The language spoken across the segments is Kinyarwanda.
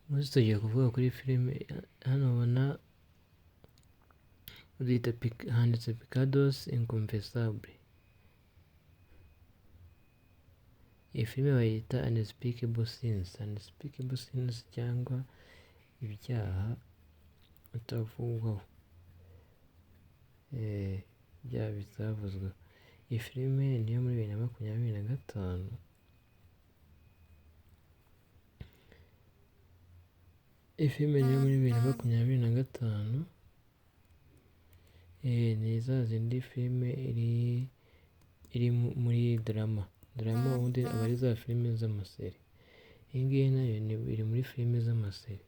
Umunsi tugiye kuvuga kuri filime. Hano ubona handitse Pecados Inconfessables. Iyi filime bayita Unspeakable Sins. Unspeakable Sins cyangwa ibyaha bitavugwaho, ibyaha bitavuzweho. Iyi filime niyo muri 2025. Iyi filime niyo muri 2025. Ni za zindi filime iri muri drama ubundi aba ari za filime z'amaseri. Iyi ngiyi nayo iri muri filime z'amaseri.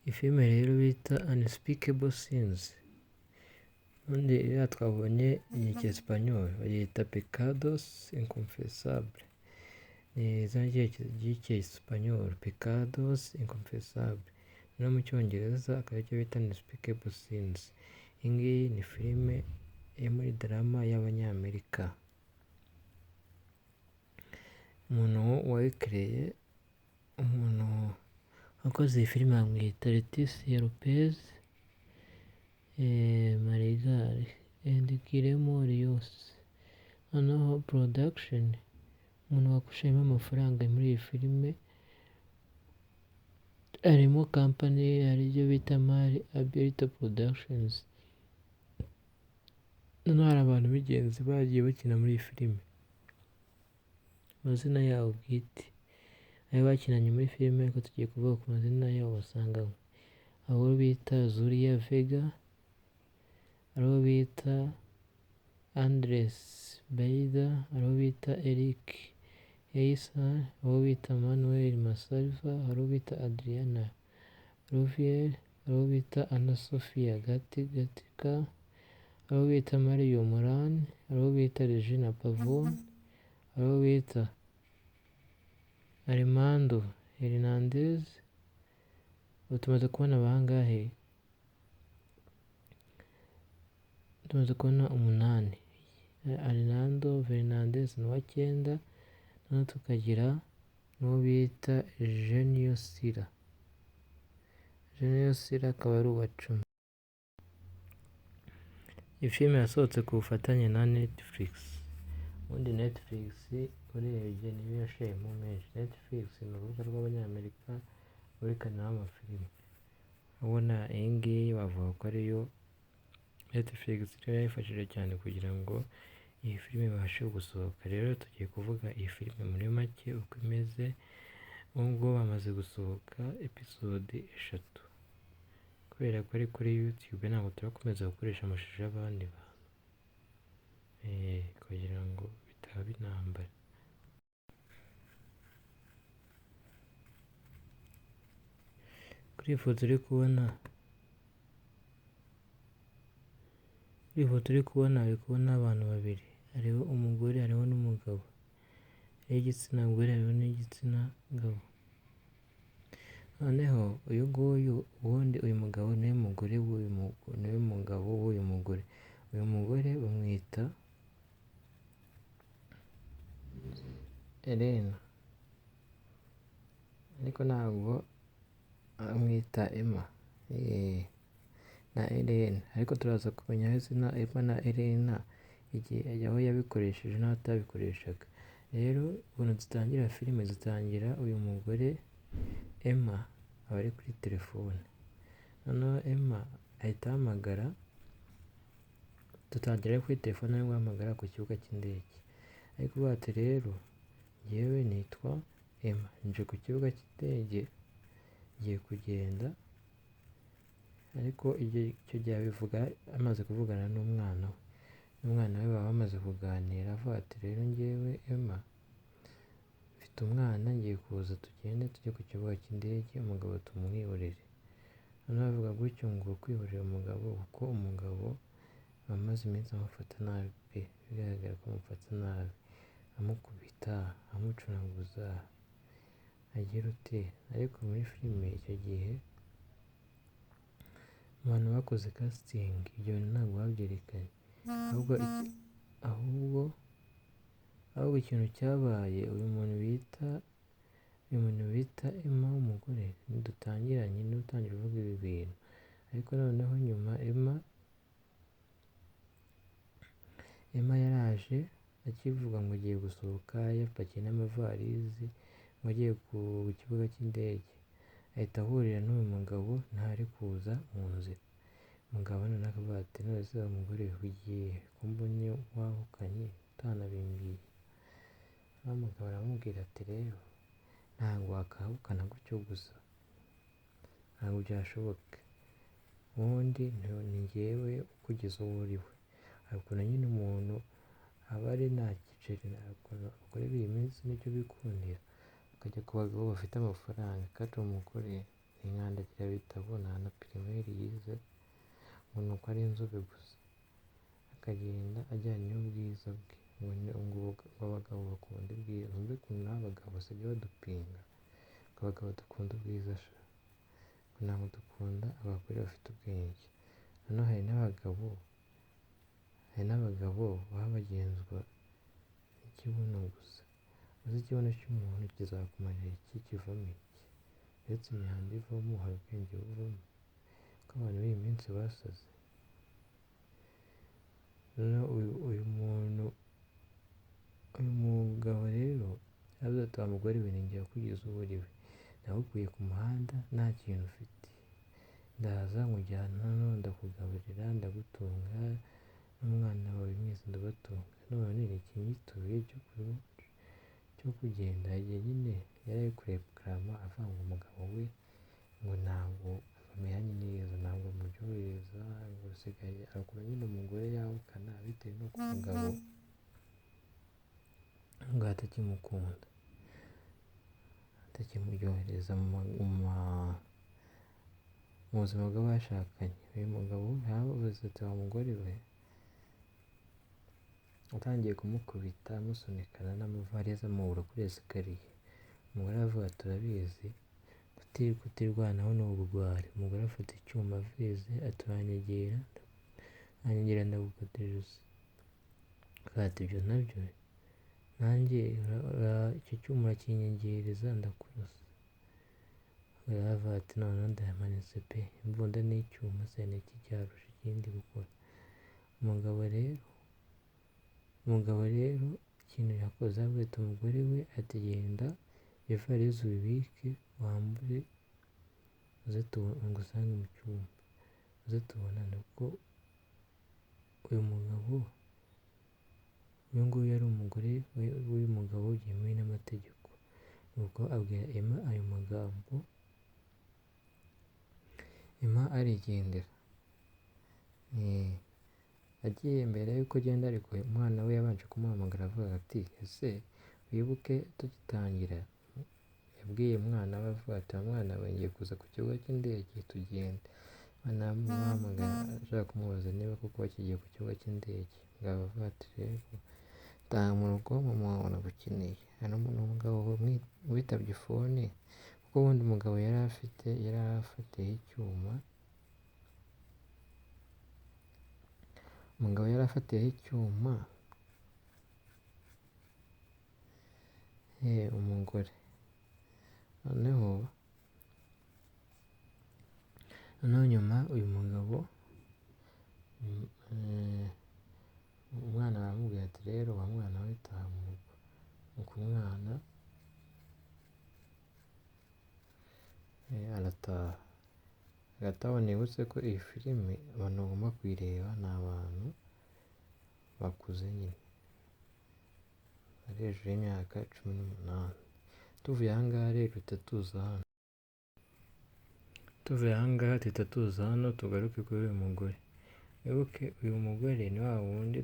Iyi filime rero bita Unspeakable Sins, ubundi iriya twabonye ni Icyesipanyol bayita Pecados Inconfessables. Ni izina ry'Icyesipanyol, Pecados Inconfessables. No mu Cyongereza akaba aricyo bita Unspeakable Sins. Iyi ngiyi ni filime yo muri drama y'Abanyamerika. Umuntu wayikereye, umuntu wakoze iyi filime bamwita Leticia Lopez Marigal and Guillermo Rios. Noneho production, umuntu wakushayemo amafaranga muri iyi filime harimo company ariyo bita Mari Alberto Productions. Noneho hari abantu b'ingenzi bagiye bakina muri iyi filime, amazina yabo bwite ayo bakinanye muri filime, ariko tugiye kuvuga ku mazina yabo basanganywe. Abo bita Zulia Vega, abo bita Andres Beida, abo bita Eric Eisa, abo bita Manuel Masalva, abo bita Adriana Rouvier, abo bita Ana Sofia Gatica, abo bita Mario Moran, abo bita Regina Pavone, abo bita Armando Hernandez. Tumaze kubona abangahe? Tumaze kubona 8. Armando Hernandez ni uwa 9. Noneho tukagira n'uwo bita Genio Sira. Genio Sira akaba ari uwa 10. Iyi filime yasohotse ku bufatanye na Netflix. Ubundi Netflix urebye niyo yashayemo menshi. Netflix ni urubuga rw'Abanyamerika rwerekaniraho amafilime. Ubona iyi ngiyi bavuga ko ariyo Netflix rero yayifashije cyane kugira ngo iyi filime ibashe gusohoka. Rero tugiye kuvuga iyi filime muri make uko imeze. Ubwo bamaze gusohoka episode 3. Kubera ko ari kuri YouTube ntabwo turakomeza gukoresha amashusho y'abandi bantu, kugira ngo bitaba intambara. Kuri iyi foto uri kubona, uri kubona abantu babiri. Hariho umugore, hariho n'umugabo. Hariho igitsina gore, hariho n'igitsina gabo. Noneho uyu nguyu ubundi uyu mugabo niwe mugore niwe mugabo w'uyu mugore. Uyu mugore bamwita Elena, ariko ntabwo amwita Emma na Elena, ariko turaza kumenya izina Emma na Elena igihe aho yabikoresheje n'abatabikoreshaga. Rero ukuntu zitangira filime, zitangira uyu mugore Emma aba ari kuri telefone. Noneho Emma ahita ahamagara, dutangira kuri telefone ari guhamagara ku kibuga cy'indege. Ariko ubu ati rero yewe nitwa Emma, nje ku kibuga cy'indege ngiye kugenda. Ariko icyo gihe abivuga amaze kuvugana n'umwana we. N'umwana we baba bamaze kuganira, avuga ati rero ngewe Emma mfite umwana, ngiye kuza tugende tujye ku kibuga cy'indege, umugabo tumwihorere. Noneho avuga gutyo ngo kwihorera umugabo, kuko umugabo amaze iminsi amufata nabi pe, bigaragara ko amufata nabi, amukubita, amucunaguza, agira ute. Ariko muri filime icyo gihe abantu bakoze casting ibyo bintu ntabwo babyerekanye, ahubwo ahubwo ikintu cyabaye, uyu muntu bita Emma w'umugore dutangiranye niwe utangira uvuga ibi bintu, ariko noneho nyuma Emma yaraje akivuga ngo agiye gusohoka yapakiye n'amavarizi ngo agiye ku kibuga cy'indege, ahita ahurira n'uyu mugabo ntari kuza mu nzira. Umugabo noneho akavuga ati none se umugore ugiye ko mbonye wahukanye utanabimbwiye. Wa mugabo aramubwira ati rero ntabwo wakahukana gutyo gusa, ntabwo byashoboka, ubundi ni njyewe ukugeza uwo uri we. Hari ukuntu nyine umuntu aba ari nta giceri, abagore b'iyi minsi nicyo bikundira, bakajya ku bagabo bafite amafaranga, kandi umugore ni nkandagira bitabo nta na pirimeri yize, ngo ni uko ari inzobe gusa, akagenda ajyanye n'ubwiza bwe, ngo abagabo bakunda ubwiza. Wumve ukuntu n'abagabo basigaye badupinga, ngo abagabo dukunda ubwiza sha, ngo ntabwo dukunda abagore bafite ubwenge. Noneho hari n'abagabo baba bagenzwa n'ikibuno gusa. Uzi ikibuno cy'umuntu kizakumarira iki, kivamo iki? Uretse imyanda ivamo hari ubwenge buvamo, ko abantu b'iyi minsi basaze. Noneho uyu mugabo rero yaravuze ati wa mugore we ni njye wakugeza uwo uri we, nagukuye ku muhanda nta kintu ufite, ndaza nkujyana hano ndakugaburira ndagutunga n'umwana wawe mwese ndabatunga, none ni ikinyituye cyo kugenda. Igihe nyine yari ari kurekarama avuga ngo umugabo we ngo ntabwo bameranye neza, ntabwo amuryohereza, ngo usigaye arakora nyine umugore yahukana bitewe n'uko umugabo ngo atakimukunda, atakimuryohereza mu buzima bw'abashakanye. Uyu mugabo yavuze ati wa mugore we, atangiye kumukubita amusunikana n'amavarizi amubura kuri esikariye. Umugore aravuga ati turabizi kutirwanaho ni ubugwari. Umugore afata icyuma avize ati uranyegera ndagukatiriza. Ati ibyo nabyo nanjye icyo cyuma urakinyegereza ndakurasa. Aravuga ati noneho ndayamanitse pe, imbunda n'icyuma se ni iki cyarusha ikindi gukora. Umugabo rero ikintu yakoze aravuga ati umugore we ati genda ivarizi ubibike wambure uze ngusange mu cyumba uze tubonane, kuko uyu nguyu yari umugore w'uyu mugabo byemewe n'amategeko. Nuko abwira Emma ayo magambo, Emma arigendera. Agiye mbere yuko agenda ariko umwana we yabanje kumuhamagara avuga ati ese wibuke tugitangira, yabwiye umwana we avuga ati mwana we ngiye kuza ku kibuga cy'indege tugende. Anamuhamagara ashaka kumubaza niba koko bakigiye ku kibuga cy'indege. Umugabo avuga ati rero taha mu rugo mama wawe aragukeneye. Hano ni umugabo witabye fone, kuko ubundi umugabo yari afatiyeho icyuma. Umugore noneho nyuma uyu mugabo umwana aramubwira ati rero wa mwana we taha mu rugo. Nuko umwana arataha. Hagati aho nibutse ko iyi filime abantu bagomba kuyireba ni abantu bakuze nyine bari hejuru y'imyaka 18. Tuvuye ahangaha rero tuhita tuza hano tugaruke kuri uyu mugore. Wibuke uyu mugore ni wa wundi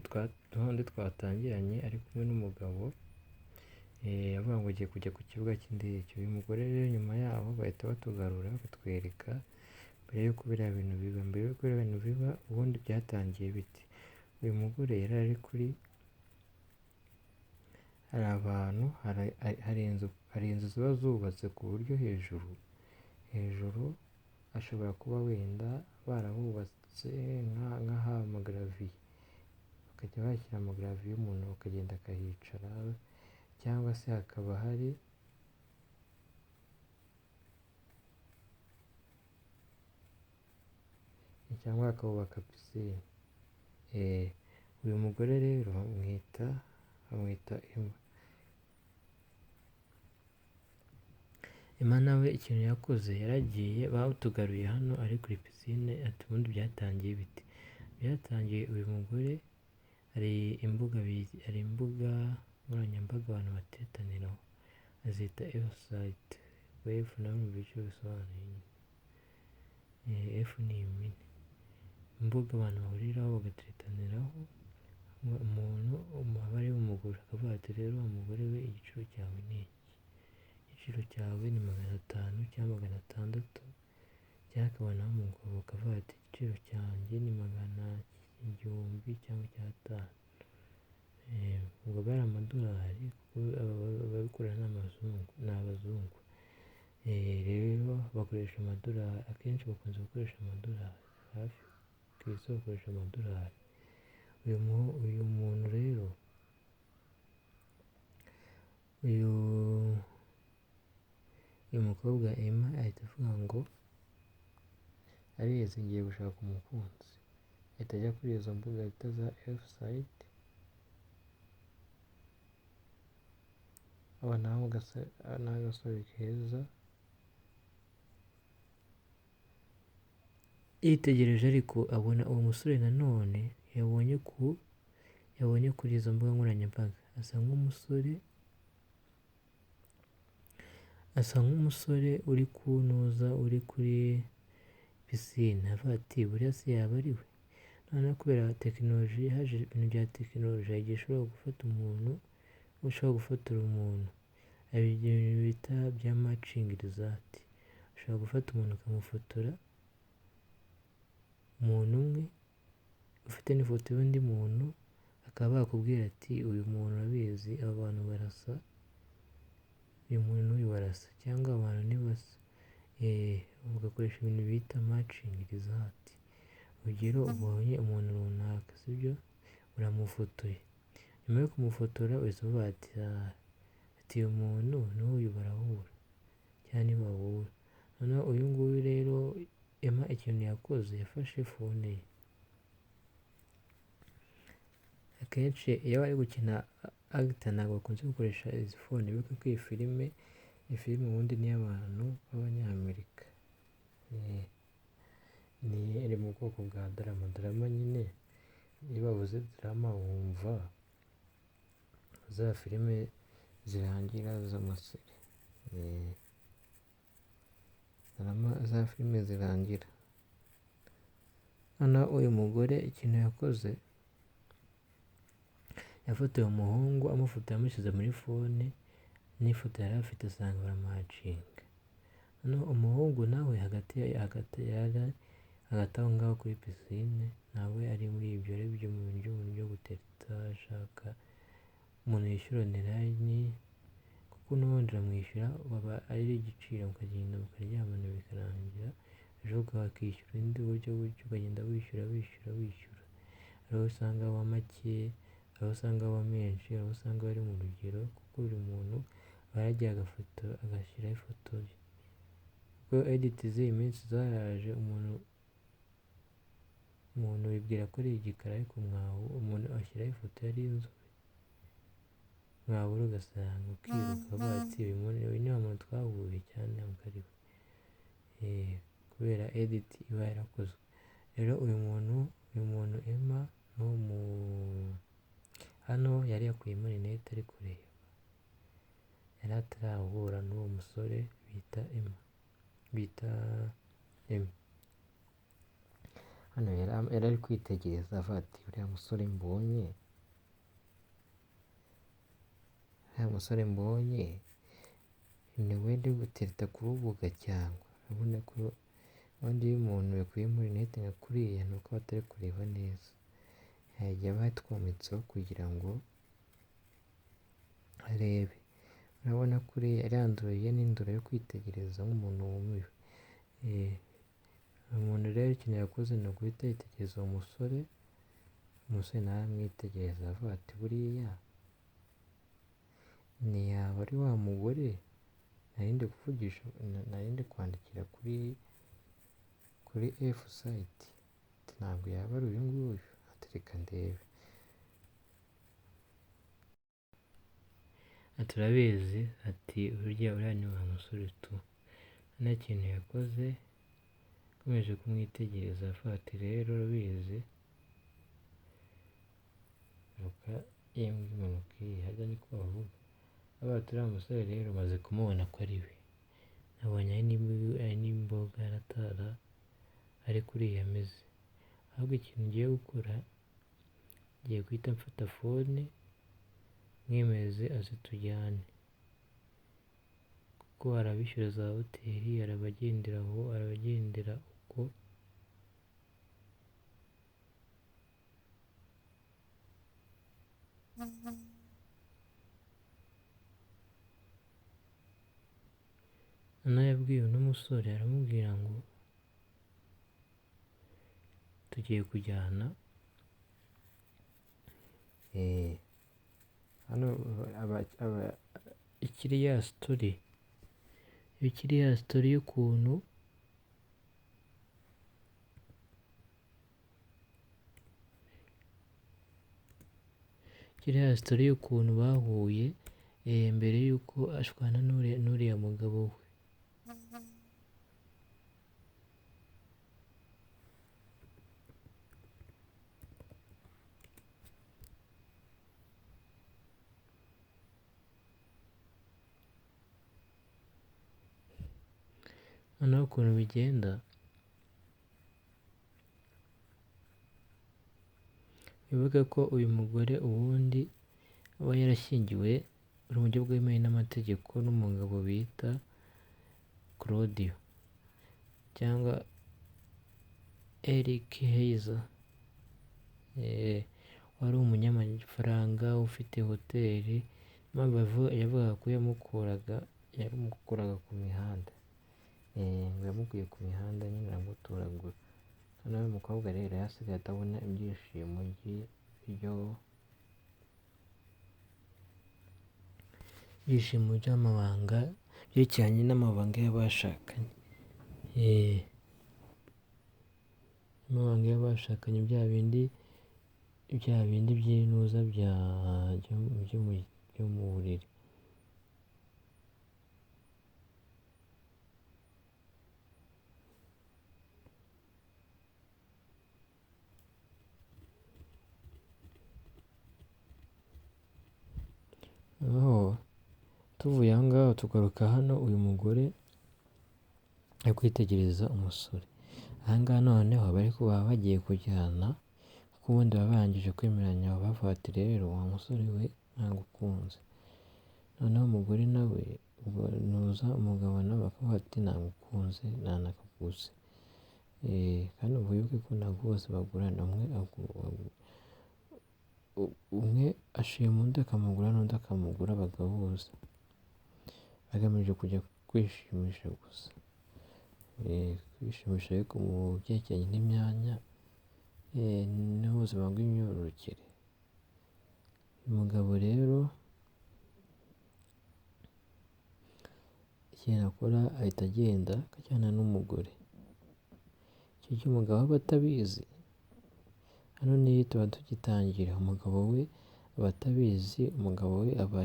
twatangiranye ari kumwe n'umugabo, avuga ngo agiye kujya ku kibuga cy'indege. Uyu mugore rero nyuma yaho bahita batugarura batwereka mbere y'uko biriya bintu biba. Ubundi byatangiye biti, uyu mugore yari ari kuri, hari inzu ziba zubatse ku buryo hejuru ashobora kuba wenda barahubatse nk'ahamagaraviye, bakajya bashyira amagaravi y'umuntu bakagenda akahicara, cyangwa se hakaba hari cyangwa hakubaka pisine. Uyu mugore rero bamwita Emma. Emma nawe ikintu yakoze, yaragiye batugaruye hano ari kuri pisine, ati ubundi byatangiye bite? Byatangiye uyu mugore hari imbuga nkoranyambaga abantu batetaniraho, azita F-site. F nawe mu bice bisobanuye, F ni impine, imbuga abantu bahuriraho bagatetaniraho. Umuntu aba ari umugore akavuga ati rero wa mugore we, igiciro cyawe ni iki? Igiciro cyawe ni 500 cyangwa 600, cyangwa akabonaho umugabo akavuga ati igiciro cyanjye ni 100 cyangwa 500. Ubwo bari amadolari, kuko ababikora ni abazungu. Rero bakoresha amadolari, akenshi bakunze gukoresha amadolari, hafi ku isi bakoresha amadolari. Uyu muntu rero, uyu mukobwa Emma ahita avuga ngo arizi ngiye gushaka umukunzi, ahita ajya kuri izo mbuga zita za F-site, abonaho n'agasore keza, yitegereje ariko abona uwo musore nanone yabonye kuri izo mbuga nkoranyambaga, asa nk'umusore uri kunuza, uri kuri pisine. Avuga ati buriya se yaba ari we? Noneho kubera tekinoloji, haje ibintu bya tekinoloji, igihe ushobora gufata umuntu, hari ibintu bita bya matching result. Ushobora gufata umuntu ukamufotora, umuntu umwe ufite n'ifoto y'undi muntu, akaba bakubwira ati uyu muntu urabizi, aba bantu barasa, uyu muntu n'uyu barasa, cyangwa abantu ntibasa. Ugakoresha ibintu bita matching result. Urugero, ubonye umuntu runaka, sibyo, uramufotoye, nyuma yo kumufotora uhita uvuga ati uyu muntu n'uyu barahura cyangwa ntibahura. Noneho uyu nguyu rero Emma ikintu yakoze, yafashe fone ye. Akenshi iyo bari gukina agita ntabwo bakunze gukoresha izi fone, bibuke ko iyi filime ubundi ni iy'abantu b'Abanyamerika. Iri mu bwoko bwa drama nyine. Iyo bavuze drama wumva za filime zirangira z'amaseri, za filime zirangira. Noneho uyu mugore ikintu yakoze, yafotoye umuhungu, amufotoye amushyize muri fone, n'ifoto yari afite asanga baramuhacinga. Noneho umuhungu nawe hagati aho ngaho kuri pisine, nawe ari muri ibyo byo gutereta, ashaka umuntu yishyura online, kuko n'ubundi uramwishyura, baba ari igiciro, mukagenda mukaryamana bikarangira, ejo ukakishyura undi buryo ukagenda wishyura. Hari aho usanga aba make, hari aho usanga aba menshi, hari aho usanga bari mu rugero, kuko buri muntu aba yaragiye agashyiraho ifoto ye. Kuko edit z'iyi minsi zaraje, umuntu wibwira ko ari igikara, ariko umuntu ashyiraho ifoto yari inzobe, mwabura ugasanga ukiruka, ukavuga ati uyu ni wa muntu twahuye cyane, ntabwo ari we, kubera edit iba yarakozwe. Rero uyu muntu Emma hano yari yakuyemo rinete ari kureba, yari atarahura n'uwo musore bita Emma. Hano yari ari kwitegereza, avuga ati uriya musore mbonye ni we ndi gutereta ku rubuga, cyangwa urabona ko abandi iyo umuntu yakuyemo rinete nka kuriya, ni uko batari kureba neza, yajya batwometseho kugira ngo arebe. Urabona ko ariya ndoro ye ni indoro yo kwitegereza nk'umuntu wumiwe. Umuntu rero ikintu yakoze ni uguhita yitegereza uwo musore, umusore nawe aramwitegereza avuga ati buriya ntiyaba ari wa mugore narindi kwandikira kuri F site, ntabwo yaba ari uyu nguyu, ati reka ndebe, turabizi, ati burya uriya ni wa musore tu, nta kintu yakoze, akomeje kumwitegereza avuga ati rero urabizi, vuga yembwa impanuka iyi, harya niko bavuga, avuga ati uriya musore rero maze kumubona ko ari we, nabonye ari n'imboga aratara ari kuriya ameze, ahubwo ikintu ngiye gukora, ngiye guhita mfata fone mwemeze aze tujyane, kuko arabishyura za hoteli, arabagendera aho, arabagendera uko, noneho yabwiye uno musore, aramubwira ngo tugiye kujyana, hano ikiri ya sitori y'ukuntu bahuye mbere y'uko ashwana n'uriya mugabo we. Noneho ukuntu bigenda, bivuga ko uyu mugore ubundi aba yarashyingiwe mu buryo bwemewe n'amategeko n'umugabo bita Claudio cyangwa Eric Heiser, wari umunyamafaranga ufite hoteli, impamvu yavugaga ko yamukuraga ku mihanda, ngo yamukuye ku mihanda nyine aramutoragura. Noneho uyu mukobwa rero yasigaye atabona ibyishimo by'amabanga, byerekeranye n'amabanga y'abashakanye, amabanga y'abashakanye, bya bindi by'inuza byo mu buriri. Tuvuye aho ngaho tugaruka hano, uyu mugore ari kwitegereza umusore, aha ngaha noneho baba bagiye kujyana, kuko ubundi baba barangije kwemeranya, bavuga ati rero wa musore we ntagukunze, noneho umugore nawe umugabo nawe akavuga ati ntagukunze ntanakaguze, kandi wibuke ko ntabwo bose bagurana, umwe ashima undi akamugura n'undi akamugura, bagahuza bagamije kujya kwishimisha gusa, kwishimisha ariko mu byerekeranye n'imyanya n'ubuzima bw'imyororokere. Uyu mugabo rero ikintu akora ahita agenda akajyana n'umugore, icyo gihe umugabo aba atabizi, hano niyo tuba tugitangira, umugabo we aba atabizi, umugabo we aba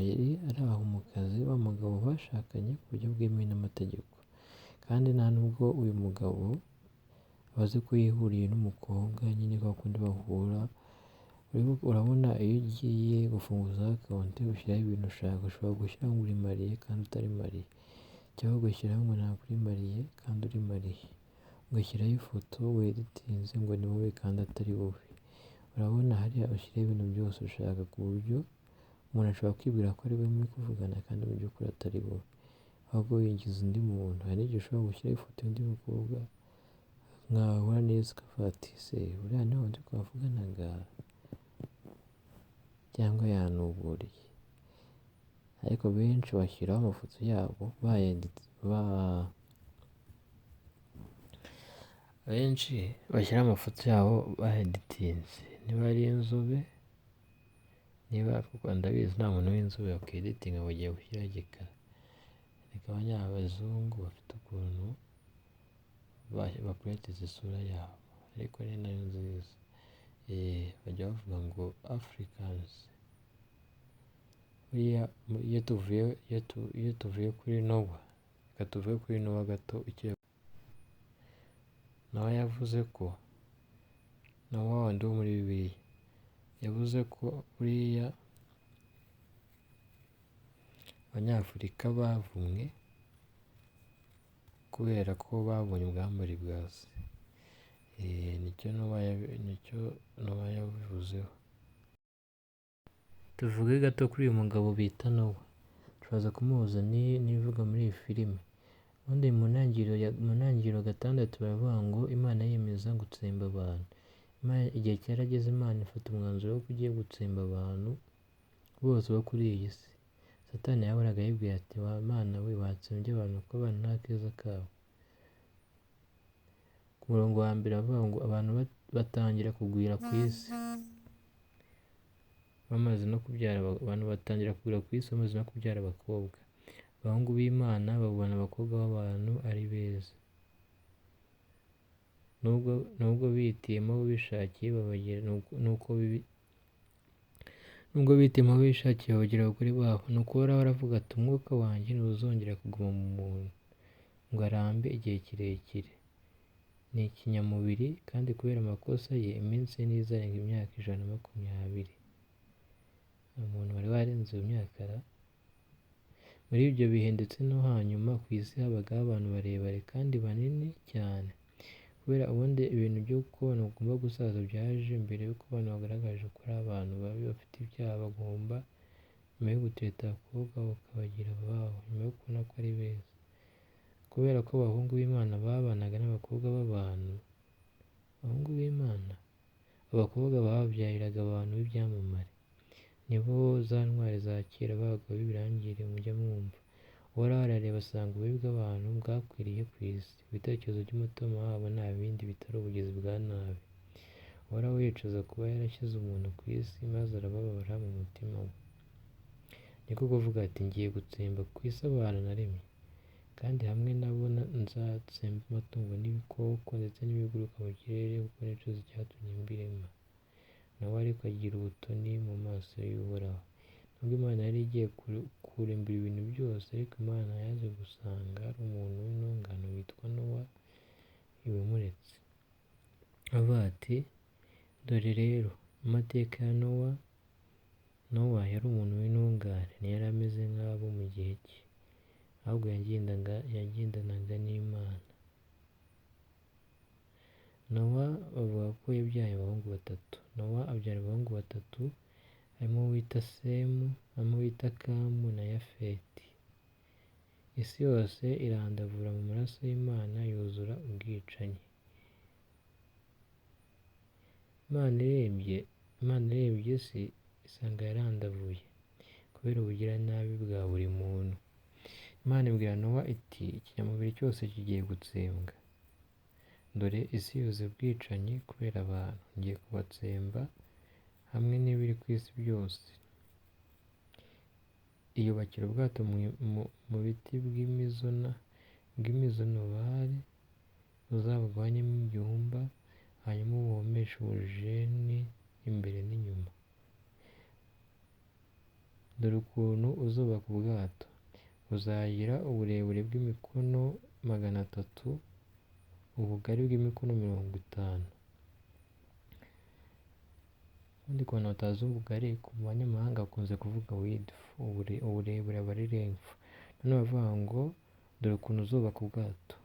ari aho mu kazi, wa mugabo bashakanye ku buryo bwemewe n'amategeko, kandi nta nubwo uyu mugabo aba azi ko yihuriye n'umukobwa nyine kwa kundi bahura. Urabona iyo ugiye gufunguza akawunti ushyiraho ibintu ushaka, ushobora gushyiraho ngo uri mariye kandi utari mariye, cyangwa ugashyiraho ngo ntabwo uri mariye kandi uri mariye, ugashyiraho ifoto weditinze ngo ni wowe kandi atari wowe. Urabona hariya ushyiraho ibintu byose ushaka, ku buryo umuntu ashobora kwibwira ko ari we muri kuvugana kandi mu by'ukuri atari wowe, ahubwo winjiza undi muntu. Hari n'igihe ushobora gushyiraho ifoto y'undi mukobwa, mwahura neza ukavuga ati se uriya ni wa wundi twavuganaga, cyangwa yanuburiye. Ariko benshi bashyiraho amafoto yabo bayeditinze, niba ari inzobe, niba kuko ndabizi nta muntu w'inzobe wakeditinga ngo agiye gushyiraho igikara, reka abanyabazungu bafite ukuntu bakuretiza isura yabo, ariko ni nayo nziza. Bajya bavuga ngo Africans, iyo tuvuye kuri Nowa, reka tuvuye kuri Nowa gato. Nowa yavuze ko, Nowa wundi wo muri Bibiliya yavuze ko buriya abanyafurika bavumwe kubera ko babonye ubwambure bwa se. Nicyo Nowa yabivuzeho. Tuvuge gato kuri uyu mugabo bita Nowa, turaza kumuhuza n'ibivuga muri iyi filime. Ubundi mu ntangiriro 6 baravuga ngo Imana yiyemeza gutsemba abantu. Igihe cyarageze, Imana ifata umwanzuro wo kugiye gutsemba abantu bose bo kuri iyi si. Satani yahoraga yibwira ati, wa Mana we, watsembye abantu ko abantu nta keza kabo. Ku murongo wa mbere avuga ngo abantu batangira kugwira ku isi bamaze no kubyara, abantu batangira kugwira ku isi bamaze no kubyara abakobwa. Abahungu b'Imana babona abakobwa b'abantu ari beza, nubwo bihitiyemo bishakiye babagira abagore babo. Nuko Uhoraho aravuga ati, umwuka wanjye ntuzongera kuguma mu muntu ngo arambe igihe kirekire. Ni ikinyamubiri, kandi kubera amakosa ye iminsi ye ntizarenga imyaka 120. Umuntu wari warenze iyo myaka. Muri ibyo bihe ndetse no hanyuma ku isi habagaho abantu barebare kandi banini cyane, kubera ubundi ibintu by'uko abantu bagomba gusaza byaje mbere y'uko abantu bagaragaje ko ari abantu babi bafite ibyaha bagomba, nyuma yo gutereta abakobwa bakabagira ababo, nyuma yo kubona ko ari beza. Kubera ko abahungu b'Imana babanaga n'abakobwa b'abantu, abahungu b'Imana, abakobwa bababyariraga abantu b'ibyamamare. Nibo za ntwari za kera b'abagabo b'ibirangirire mujya mwumva. Uhoraho arareba asanga ububi bw'abantu bwakwiriye ku isi. Ibitekerezo by'umutima wabo nta bindi bitari ubugizi bwa nabi. Uhoraho yicuza kuba yarashyize umuntu ku isi, maze arababara mu mutima we. Niko kuvuga ati, ngiye gutsemba ku isi abantu naremye, kandi hamwe nabo nzatsemba amatungo n'ibikoko ndetse n'ibiguruka mu kirere, kuko nicuza icyatumye mbirema. Nawe ariko agira ubutoni mu maso y'Uhoraho. Nubwo Imana yari igiye kurimbura ibintu byose, ariko Imana yaje gusanga hari umuntu w'intungane witwa Nowa ibimuretse. Avuga ati, dore rero amateka ya Nowa. Nowa yari umuntu w'intungane, ntiyari ameze nk'abo mu gihe cye, ahubwo yagendanaga n'Imana. Nowa bavuga ko yabyaye abahungu 3. Nowa abyara abahungu 3, harimo uwita Semu, harimo uwita Kamu na Yafeti. Isi yose irandavura mu maraso y'Imana, yuzura ubwicanyi. Imana irebye isi isanga yarandavuye kubera ubugiranabi bwa buri muntu. Imana ibwira Nowa iti, ikinyamubiri cyose kigiye gutsembwa. Dore isi yuzuye ubwicanyi kubera abantu. Ngiye kubatsemba hamwe n'ibiri ku isi byose. Iyubakira ubwato mu biti bw'imizonobari, uzabugabanyemo ibyumba, hanyuma ubuhomeshe ubujeni imbere n'inyuma. Dore ukuntu uzubaka ubwato. Buzagira uburebure bw'imikono 300, ubugari bw'imikono 50. Ubundi ku bantu batazi ubugari, ku banyamahanga bakunze kuvuga width, uburebure aba ari length. Noneho bavuga ngo, dore ukuntu uzubaka ubwato.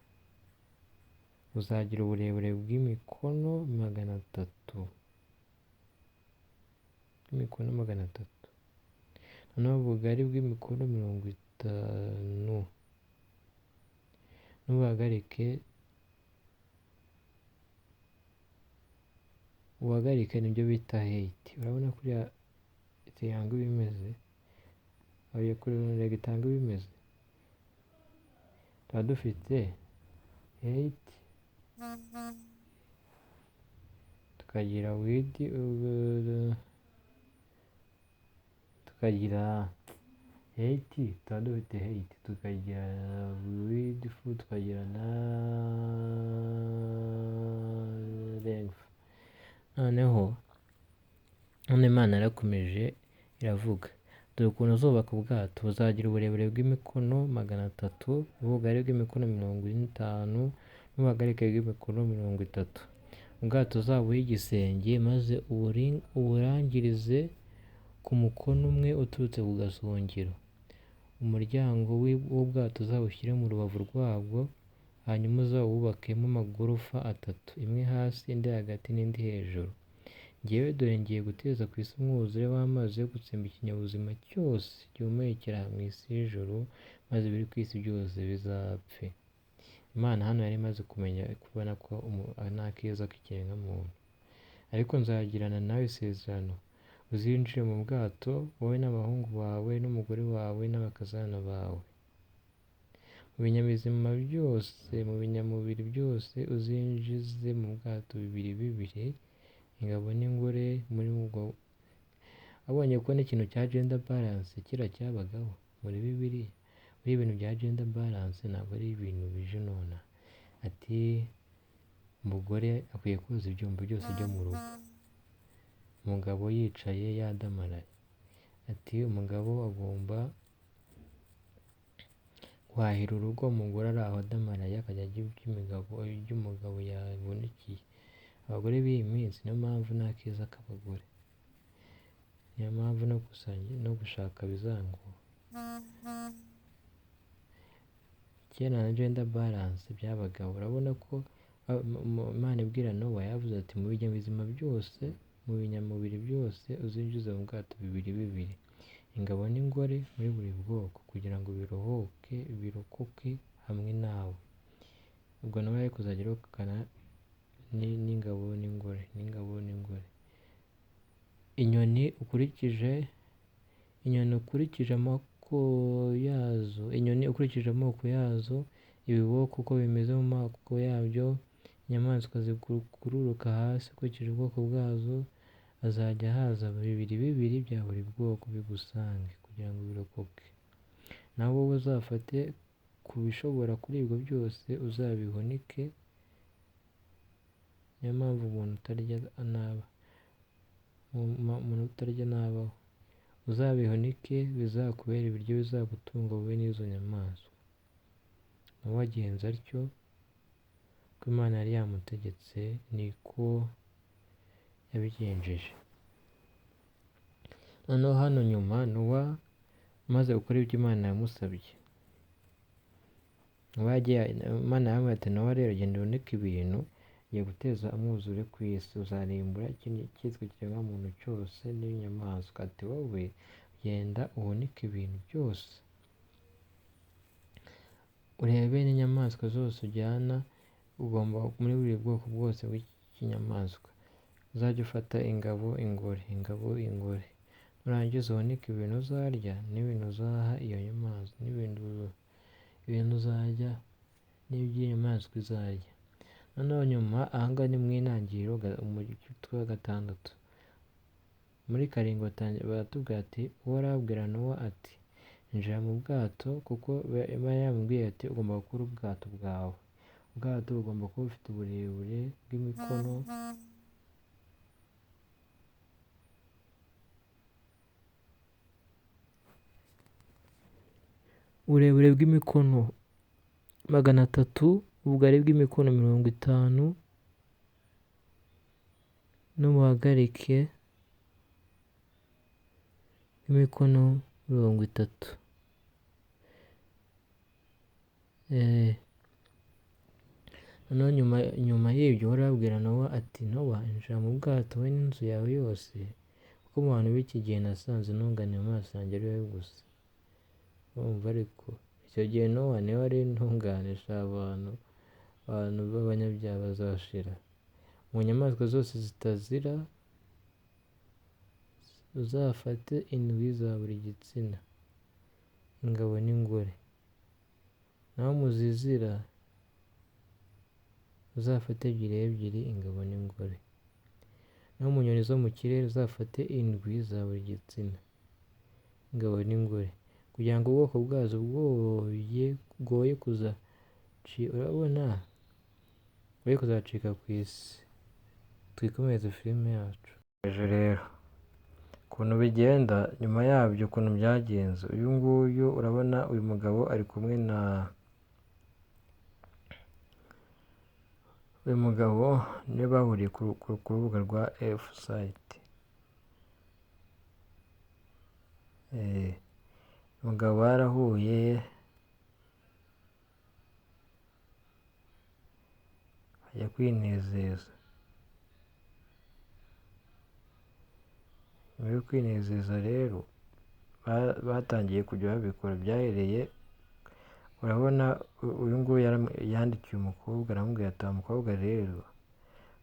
Buzagira uburebure bw'imikono 300. Noneho ubugari bw'imikono 50. Ubuhagarike nibyo bita height. Urabona kuriya itanga ibimeze, abiye kuri rege itanga ibimeze. Tuba dufite height, tukagira with, tukagira hate, tuba dufite hate, tukagira with food, tukagira na length. Noneho Imana yarakomeje iravuga, dore ukuntu uzubaka ubwato, buzagira uburebure bw'imikono 300, ubugari bw'imikono 50, n'ubuhagarike bw'imikono 30. Ubwato uzabuha igisenge, maze uburangirize ku mukono umwe uturutse ku gasongero. Umuryango w'ubwato uzawushyire mu rubavu rwabwo, hanyuma uzawubakemo amagorofa 3, imwe hasi, indi hagati, n'indi hejuru. Njyewe dore ngiye guteza ku isi umwuzure w'amazi yo gutsemba ikinyabuzima cyose gihumekera mu isi y'ijuru, maze ibiri ku isi byose bizapfe. Imana hano yari imaze kubona ko nta keza k'ikiremwamuntu. Ariko nzagirana nawe isezerano, uzinjire mu bwato, wowe n'abahungu bawe n'umugore wawe n'abakazana bawe. Mu binyabuzima byose, mu binyamubiri byose, uzinjize mu bwato bibiri, ingabo n'ingore. Muri ubwo abonye ko n'ikintu cya gender balance kira cyabagaho muri Bibiliya. Muri ibintu bya gender balance ntabwo ari ibintu bije nona. Ati umugore akwiye koza ibyombo byose byo mu rugo, umugabo yicaye yadamaraye. Ati umugabo agomba guhahira urugo, umugore ari aho adamaraye akajya ajya iby'umugabo yavunikiye. Abagore b'iyi minsi niyo mpamvu nta keza k'abagore, niyo mpamvu no gushaka bizangora. Kera na gender balance byabagaho. Urabona ko Imana ibwira Nowa yavuze ati mu binyabuzima byose, mu binyamubiri byose, uzinjize mu bwato bibiri, ingabo n'ingore muri buri bwoko, kugira ngo birokoke hamwe nawe. Ubwo nawe ari kuzajya arokokana n'ingabo n'ingore. Inyoni ukurikije amoko yazo, ibiboko uko bimeze mu moko yabyo, inyamaswa zikururuka hasi ukurikije ubwoko bwazo, hazajya haza bibiri bya buri bwoko bigusange, kugira ngo birokoke. Nawe wowe uzafate ku bishobora kuribwa byose, uzabihunike. Niyo mpamvu umuntu utarya nabaho. Uzabihunike, bizakubera ibiryo, bizagutunga wowe n'izo nyamaswa. Nawe agenza atyo, ko Imana yari yamutegetse, niko yabigenjeje. Noneho hano nyuma Nowa amaze gukora ibyo Imana yamusabye, Imana yahamwe ati Nowa rero genda uboneke ibintu, ngiye guteza umwuzure ku isi, uzarimbura icyitwa ikiremwamuntu cyose n'inyamaswa. Ati wowe genda uboneke ibintu byose, urebe n'inyamaswa zose ujyana, ugomba muri buri bwoko bwose bw'ikinyamaswa uzajya ufata ingabo ingore. Nurangiza uboneke ibintu uzarya n'ibintu uzaha iyo nyamaswa, n'ibintu uzajya n'iby'inyamaswa izarya. Noneho nyuma ahangaha ni mu intangiriro umutwe wa 6, muri 7 baratubwira ati Uhoraho abwira Nowa ati injira mu bwato, kuko yamubwiye ati ugomba gukora ubwato bwawe. Ubwato bugomba kuba bufite uburebure bw'imikono uburebure bw'imikono 300, ubugari bw'imikono 50, n'ubuhagarike bw'imikono 30. Noneho nyuma y'ibyo urabwira Nowa ati Nowa injira mu bwato we n'inzu yawe yose, kuko mu bantu b'iki gihe nasanze ntungane mu maso yanjye ari wowe gusa. Urumva ariko icyo gihe Nowa niwe wari intunganisha abantu b'abanyabyaha bazashira. Mu nyamaswa zose zitazira uzafate indwi za buri gitsina, ingabo n'ingore. Naho mu zizira uzafate ebyiri, ingabo n'ingore. naho mu nyoni zo mu kirere uzafate indwi za buri gitsina, ingabo n'ingore, kugira ngo ubwoko bwazo bwoye kuzacika ku isi. Twikomereze filime yacu. Hejuru rero ukuntu bigenda nyuma yabyo, ukuntu byagenze. Uyu nguyu urabona, uyu mugabo ari kumwe na uyu mugabo niwe bahuriye ku rubuga rwa F-site. Umugabo barahuye ajya kwinezeza. Nyuma yo kwinezeza rero batangiye kujya babikora. Byahereye, urabona uyu nguyu yandikiye umukobwa aramubwira ati umukobwa rero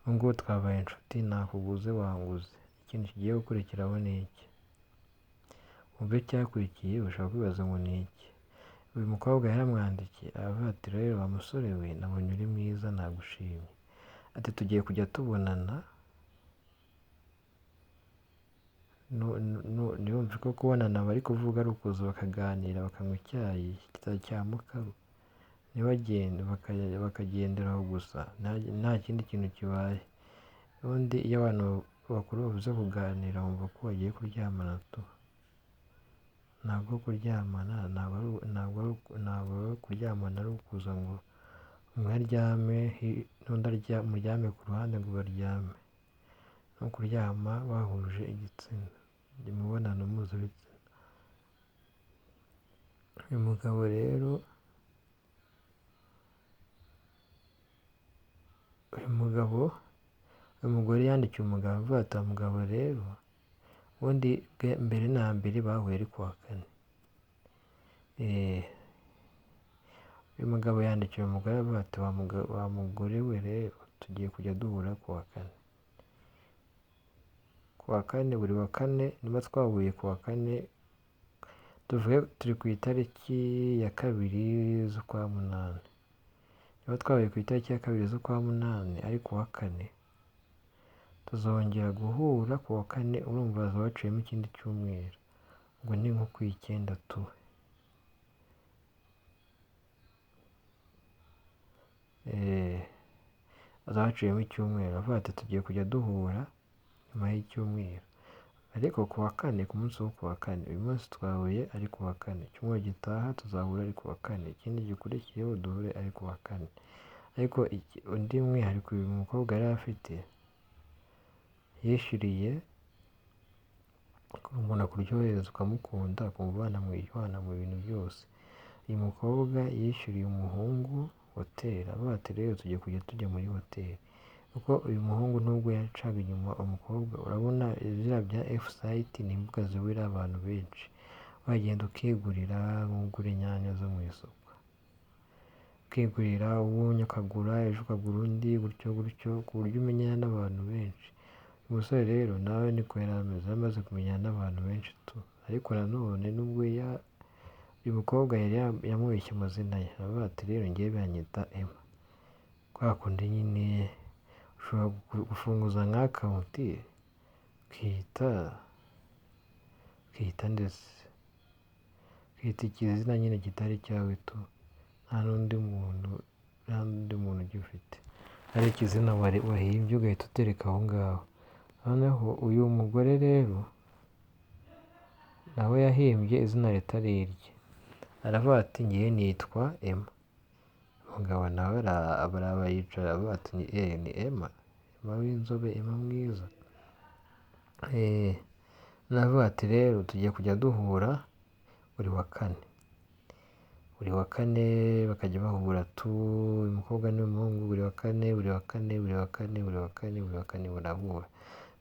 ubu ngubu twabaye inshuti, nakuguze wanguze, ikintu kigiye gukurikiraho ni iki? Wumve icyakurikiye ushobora kwibaza ngo ni iki. Uyu mukobwa yaramwandikiye aravuga ati rero wa musore we, nabonye uri mwiza, nagushimye. Ati tugiye kujya tubonana. Ntiyumve ko kubonana bari kuvuga ari ukuza bakaganira bakanywa icyayi cya mukaru, ntibagende bakagenderaho gusa, nta kindi kintu kibaye. Ubundi iyo abantu bakuru bavuze kuganira bumva ko bagiye kuryamana tu. Ntabwo kuryamana, ntabwo kuryamana ari ukuza ngo umwe aryame n'undi muryame ku ruhande ngo baryame. No kuryama bahuje igitsina, imibonano mpuzabitsina. Uyu mugabo rero, uyu mugore yandikiye umugabo avuga ati umugabo rero ubundi mbere na mbere bahuye ari kuwa kane. Uyu mugabo yandikiye umugore avuga ati wa mugore we rero tugiye kujya duhura kuwa kane. Kuwa kane, buri wa kane, niba twahuye kuwa kane, tuvuge turi ku itariki ya 2 z'ukwa munani. Niba twahuye ku itariki ya 2 z'ukwa munani ari kuwa kane, tuzongera guhura kuwa kane. Urumva hazaba haciyemo ikindi cyumweru, ubwo ni nko ku 9 tu. Hazaba haciyemo icyumweru. Avuga ati tugiye kujya duhura nyuma y'icyumweru, ariko kuwa kane, ku munsi wo kuwa kane. Uyu munsi twahuye ari kuwa kane, icyumweru gitaha tuzahura ari kuwa kane, ikindi gikurikiyeho duhure ari kuwa kane. Ariko undi mwihariko uyu mukobwa yari afite, yishyuriye umuntu akuryohereza ukamukunda ukumva wanamwiyuhana mu bintu byose. Uyu mukobwa yishyuriye umuhungu hoteli, avuga ati rero tugiye kujya tujya muri hoteli. Kuko uyu muhungu nubwo yacaga inyuma umukobwa, urabona izina bya F-site ni imbuga zihurira abantu benshi. Wagenda ukigurira, ugura inyanya zo mu isoko, ukigurira ubonye ukagura, ejo ukagura undi, gutyo gutyo, ku buryo umenyana n'abantu benshi. Uyu musore rero nawe niko yari ameze, amaze kumenyana n'abantu benshi tu. Ariko nanone nubwo uyu mukobwa yari yamubeshye amazina ye, aravuga ati rero ngewe banyita Emma. Kwa kundi nyine ushobora gufunguza nk'akawunti ukiyita ndetse ukiyita ikizina nyine kitari cyawe tu, nta n'undi muntu ugifite, ari ikizina wahimbye ugahita utereka aho ngaho. Noneho uyu mugore rero nawe yahimbye izina ritari irye, aravuga ati ngewe nitwa Emma. Umugabo nawe araba yicara avuga ati ni Emma w'inzobe, Emma mwiza. Navuga ati rero tugiye kujya duhura buri wa kane, bakajya bahura tu. Uyu mukobwa n'umuhungu buri wa kane barahura.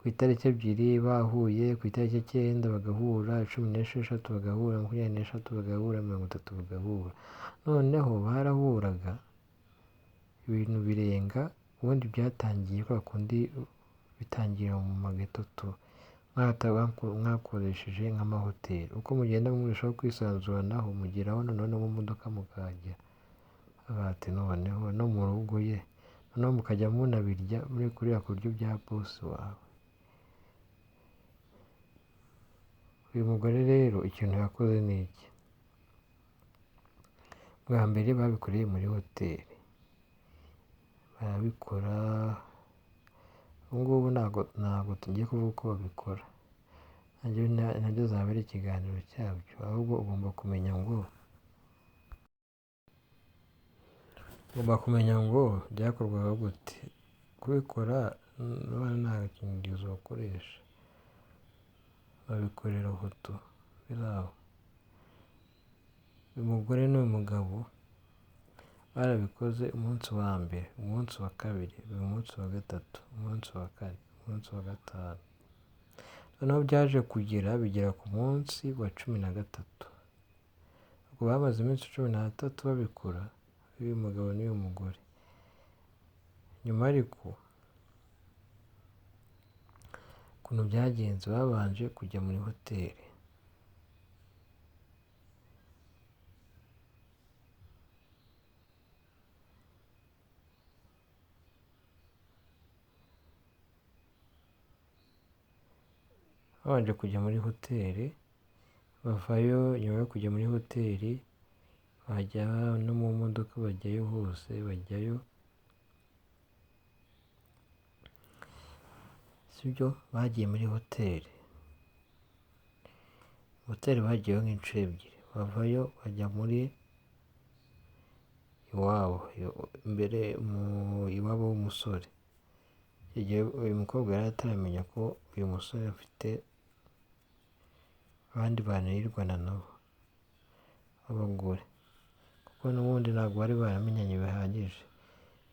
Ku itariki 2 bahuye, ku itariki 9 bagahura, 16 bagahura, 26 bagahura, 30 bagahura. Noneho barahuraga ibintu birenga. Ubundi byatangiye kwa kundi bitangira mu mageto tu, mwakoresheje nk'amahoteli. Uko mugenda murushaho kwisanzuranaho, mugeraho noneho no mu modoka mukajya. Ati noneho no mu rugo ye, noneho mukajya munabirya muri kurira ku biryo bya bosi wawe. Uyu mugore rero ikintu yakoze ni iki: bwa mbere babikoreye muri hoteli, barabikora. Ubu ngubu ntabwo tugiye kuvuga uko babikora, nabyo zaba ari ikiganiro cyabyo, ahubwo ugomba kumenya ngo byakorwaga gute. Kubikora nta gakingirizo bakoresha, babikorera hoto biraho. Uyu mugore n'uyu mugabo barabikoze umunsi wa mbere, umunsi wa kabiri, umunsi wa gatatu, umunsi wa kane, umunsi wa gatanu. Noneho byaje bigera ku munsi wa 13. Ubwo bamaze iminsi 13 babikora, uyu mugabo n'uyu mugore. Nyuma ariko ukuntu byagenze, babanje kujya muri hoteli. Babanje kujya muri hoteli, bavayo. Nyuma yo kujya muri hoteli, bajya no mu modoka, bajyayo hose, bajyayo. Sibyo, bagiye muri hoteli. Hoteli bagiyeho nk'inshuro ebyiri. Bavayo bajya muri iwabo, iwabo w'umusore. Igihe uyu mukobwa yari ataramenya ko uyu musore afite abandi bantu yirirwana nabo b'abagore, kuko n'ubundi ntabwo bari baramenyanye bihagije.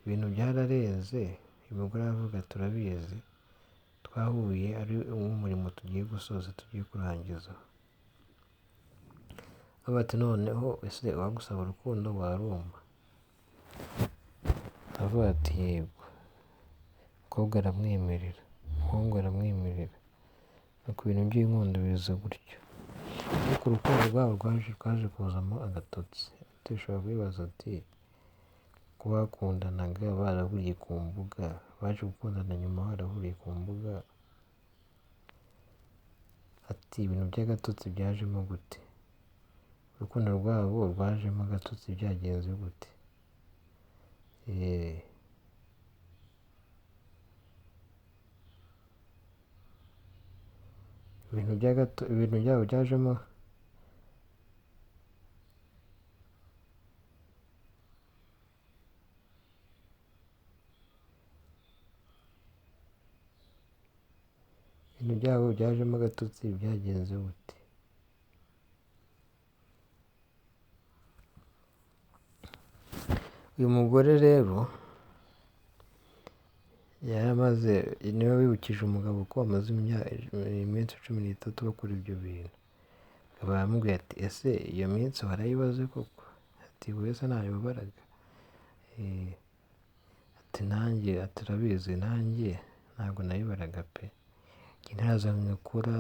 Ibintu byararenze. Uyu mugore aravuga, turabizi, twahuye ari nk'umurimo tugiye gusoza, tugiye kurangiza. Bati noneho ese wagusaba urukundo warumva? Aravuga ati yego. Umukobwa aramwemerera, umuhungu aramwemerera. Ku bintu by'inkundo biza gutyo. Ariko urukundo rwabo rwaje kuzamo agatotsi. Ushobora kwibaza ati, ko bakundanaga barahuriye ku mbuga, baje gukundana nyuma barahuriye ku mbuga, ati ibintu by'agatotsi byajemo gute? Urukundo rwabo rwajemo agatotsi, byagenze gute? Ibintu byabo byajemo agatotsi, byagenze gute? Uyu mugore rero niwe wibukije umugabo ko bamaze iminsi 13 bakora ibyo bintu. Baramubwira ati, ese iyo minsi warayibaze koko? Ati wese ntayo wabaraga? Ati nanjye, atarabizi, nanjye ntabwo nayibaraga pe. Ntiraza nkakora.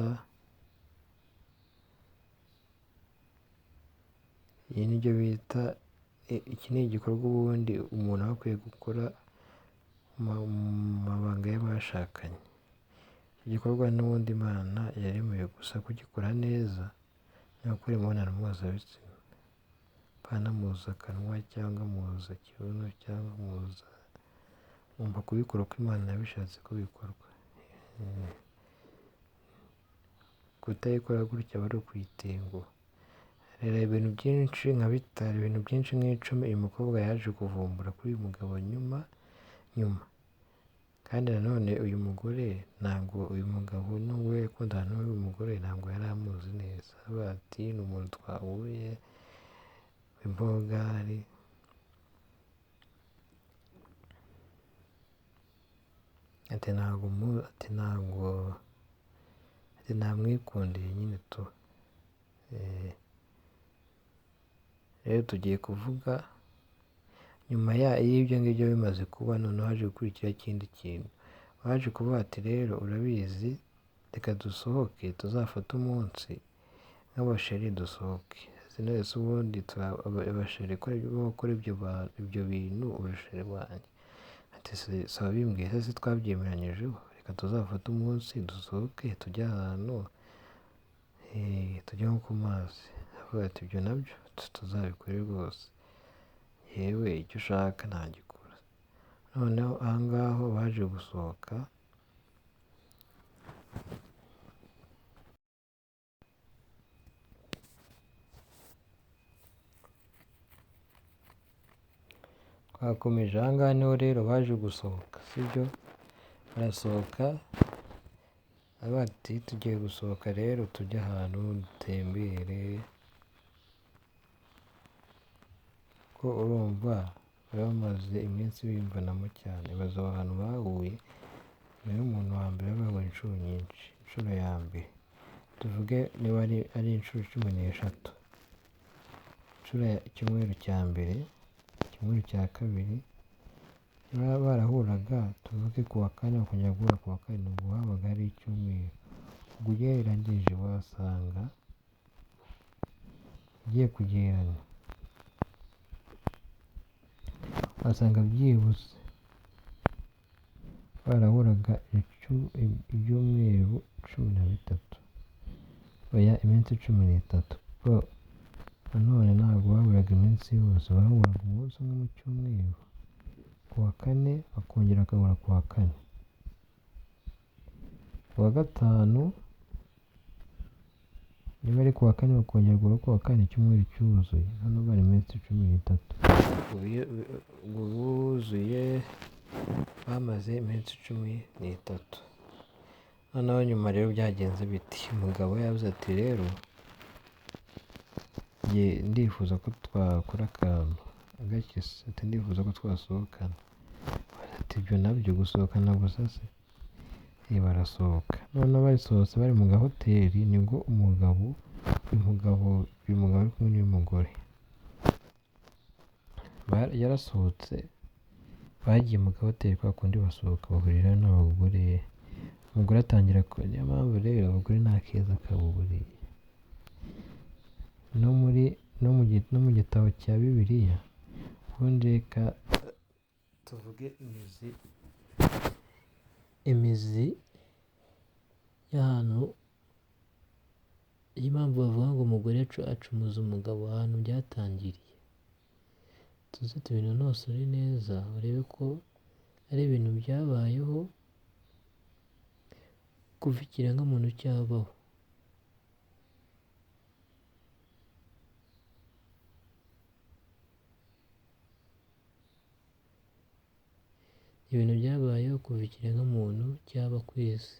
Iyi nibyo bita, iki ni igikorwa ubundi umuntu aba akwiye gukora mu mabanga y'abashakanye. Iki gikorwa n'ubundi Imana yaremewe gusa kugikora neza ni gukora imibonano mpuzabitsina. Apana muza akanwa, cyangwa muza kibuno, cyangwa muza. Ugomba kubikora uko Imana yabishatse ko bikorwa. Kutayikora gutya aba ari ukuyitenguha. Rero ibintu byinshi nka bitanu, ibintu byinshi nk'icumi uyu mukobwa yaje kuvumbura kuri uyu mugabo nyuma. Kandi nanone uyu mugore ntabwo, uyu mugabo n'uwe yakundana n'uyu mugore ntabwo yari amuzi neza. Ati ni umuntu twahuye imbogari. Ati namwikundiye nyine tu. Rero tugiye kuvuga nyuma y'ibyo ngibyo bimaze kuba, noneho haje gukurikira ikindi kintu. Baje kuvuga ati rero urabizi, reka dusohoke, tuzafate umunsi nk'abasheri dusohoke. Sinese ubundi abasheri bakora ibyo bintu, abasheri banjye. Ati saba bimbwiye se twabyemeranyijeho, reka tuzafate umunsi dusohoke tujye ahantu tujye nko ku mazi. Avuga ati ibyo nabyo tuzabikore rwose, yewe icyo ushaka ntagikora. Noneho ahangaho baje gusohoka, twakomeje. Ahangaha niho rero baje gusohoka, sibyo? Barasohoka bati tugiye gusohoka rero tujye ahantu dutembere, ko urumva bari bamaze iminsi biyumvanamo cyane. Baza aho hantu bahuye, niwe muntu wa mbere bahuye inshuro nyinshi. Inshuro ya mbere tuvuge niba ari inshuro 13, inshuro icyumweru cya mbere, icyumweru cya kabiri baba barahuraga, tuvuge ku wa kane bakongera guhura ku wa kane, ubwo habaga ari icyumweru. Ubwo ugereranyije wasanga ugiye kugereranya, wasanga byibuze barahuraga ibyumweru 13, oya iminsi 13, kuko nanone ntabwo bahuraga iminsi yose, bahuraga umunsi umwe mu cyumweru, ku wa kane bakongera bakahura ku wa kane, ku wa gatanu niba ari ku wa kane bakongera guhura ku wa kane, icyumweru cyuzuye. Hano bari iminsi 13, ubwo buzuye bamaze iminsi 13. Noneho nyuma rero byagenze biti, umugabo yavuze ati rero ndifuza ko twakora akantu agakisi, ati ndifuza ko twasohokana. Ati ibyo nabyo gusohokana gusa se? Barasohoka. Noneho basohotse bari mu gahoteli, nibwo uyu mugabo ari kumwe n'uyu mugore yarasohotse, bagiye mu gahoteli kwa kundi basohoka bahurira n'abagore. Umugore atangira ko niyo mpamvu rero abagore nta keza kabuburiye. No mu gitabo cya Bibiliya, ubundi reka tuvuge imizi y'ahantu, impamvu bavuga ngo umugore acumuza umugabo, ahantu byatangiriye. Tuze tubinonosore neza, urebe ko ari ibintu byabayeho kuva ikiremwamuntu cyabaho. Ibintu byabayeho kuva ikiremwamuntu cyaba ku isi.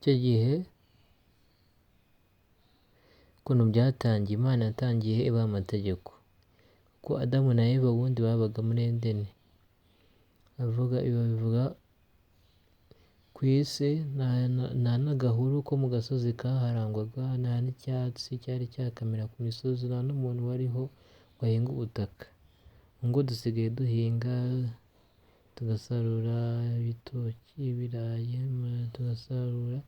Icyo gihe ukuntu byatangiye, Imana yatangiye ibaha amategeko, kuko Adamu na Eva ubundi babaga muri Edeni. Bivuga ku isi nta n'agahuru ko mu gasozi kaharangwaga, nta n'icyatsi cyari cyakamera ku misozi, nta n'umuntu wariho ngo ahinge ubutaka. Ngo dusigaye duhinga, tugasarura ibitoki, ibirayi, tugasarura.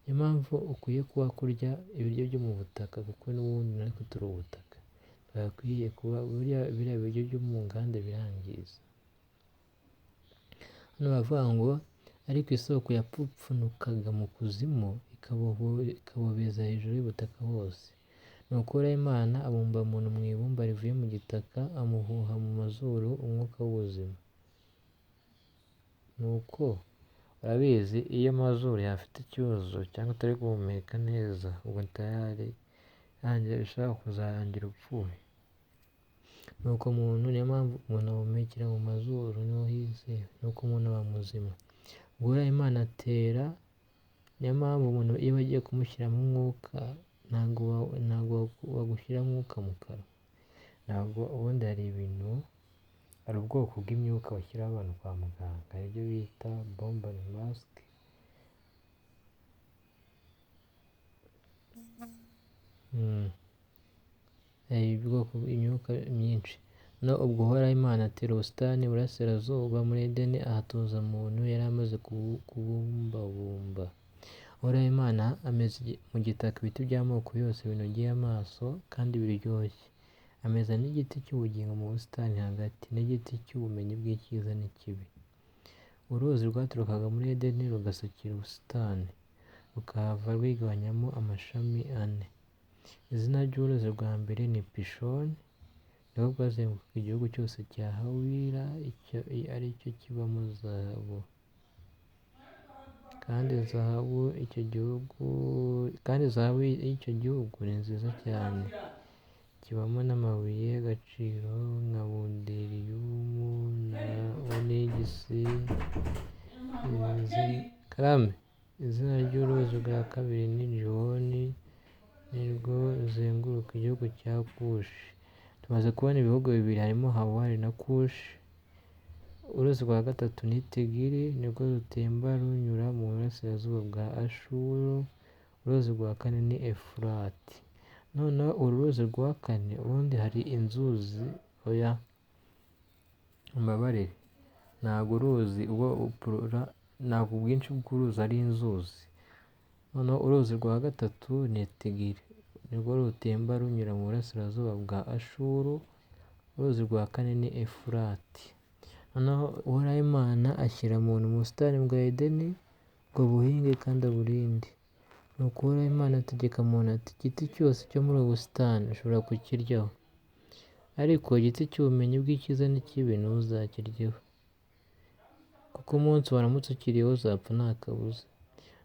Niyo mpamvu ukwiye kuba kurya ibiryo byo mu butaka, kuko n'ubundi natwe turi ubutaka. Twagakwiye kuba biriya biryo byo mu nganda birangiza. Hano bavuga ngo ariko isoko yapfupfunukaga mu kuzimu, ikabobeza hejuru y'ubutaka hose. Nuko rero Imana abumba umuntu mu ibumba rivuye mu gitaka, amuhuha mu mazuru umwuka w'ubuzima. Nuko urabizi, iyo amazuru yafite ikibazo cyangwa atari guhumeka neza, ubwo tayari bishobora kuzarangira upfuye. Nuko niyo mpamvu umuntu ahumekera mu mazuru, niho hizewe, nuko umuntu aba muzima. Ubwo rero Imana atera, niyo mpamvu umuntu iyo bagiye kumushyiramo umwuka, ntabwo bagushyiramo umwuka mu kanwa. Ntabwo ubundi hari ubwoko bw'imyuka bashyiraho abantu kwa muganga, hari ibyo bita bomboni masike. imyuka myinshi. No ubwo Uhoraho Imana atera ubusitani iburasirazuba muri Edeni, ahatuza muntu yari amaze kubumbabumba. Uhoraho Imana ameza mu gitaka ibiti by'amoko yose binogeye amaso kandi biryoshye, ameza n'igiti cy'ubugingo mu busitani hagati, n'igiti cy'ubumenyi bw'icyiza n'ikibi. Uruzi rwaturukaga muri Edeni rugasukira ubusitani, rukahava rwigabanyamo amashami 4. Izina ry'uruzi rwa mbere ni Pishoni, nirwo rwazengurukaga igihugu cyose cya Hawila, ari cyo kibamo zahabu. Kandi zahabu y'icyo gihugu ni nziza cyane, kibamo n'amabuye y'agaciro nka buderiyumu na onigisi. Izina ry'uruzi rwa kabiri ni Gihoni, nirwo ruzenguruka igihugu cya Kushi. Tumaze kubona ibihugu bibiri, harimo Hawari na Kushi. Uruzi rwa gatatu ni Tigiri, nirwo rutemba runyura mu burasirazuba bwa Ashuru. Uruzi rwa kane ni Efurati. Noneho uru ruzi rwa kane, ubundi hari inzuzi, mbabarire, ntabwo ubwinshi bw'uruzi ari inzuzi. Noneho uruzi rwa gatatu ni Tigiri, nirwo rutemba runyura mu burasirazuba bwa Ashuru. Uruzi rwa kane ni Efurati. Noneho Uhoraho Imana ashyira muntu mu busitani bwa Edeni ngo buhinge kandi aburinde. Nuko Uhoraho Imana ategeka muntu ati, igiti cyose cyo muri ubu busitani ushobora kukiryaho, ariko igiti cy'ubumenyi bw'icyiza n'ikibi ntuzakiryeho, kuko umunsi waramutse ukiriyeho uzapfa nta kabuza.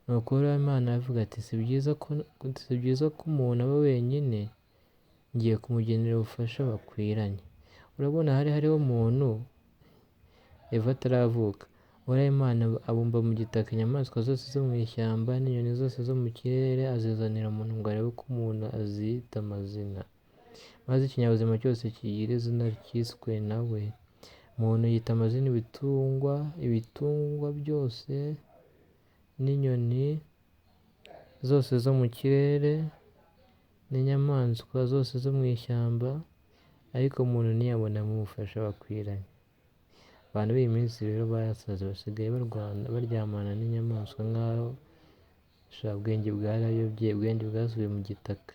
Nuko Uhoraho Imana aravuga ati, si byiza ko umuntu aba wenyine, ngiye kumugenera ubufasha bakwiranye. Urabona hariho umuntu Eva ataravuka. Uhoraho Imana abumba mu gitaka inyamaswa zose zo mu ishyamba n'inyoni zose zo mu kirere, azizanira umuntu ngo arebe ko umuntu azita amazina. Maze ikinyabuzima cyose kigira izina cyiswe na we. Umuntu yita amazina ibitungwa byose n'inyoni zose zo mu kirere n'inyamaswa zose zo mu ishyamba, ariko umuntu ntiyabonamo ubufasha bakwiranye. Abantu b'iyi minsi rero barasaze, basigaye baryamana n'inyamaswa nk'aho ubwenge bwarayobye, ubwenge bwasubiye mu gitaka.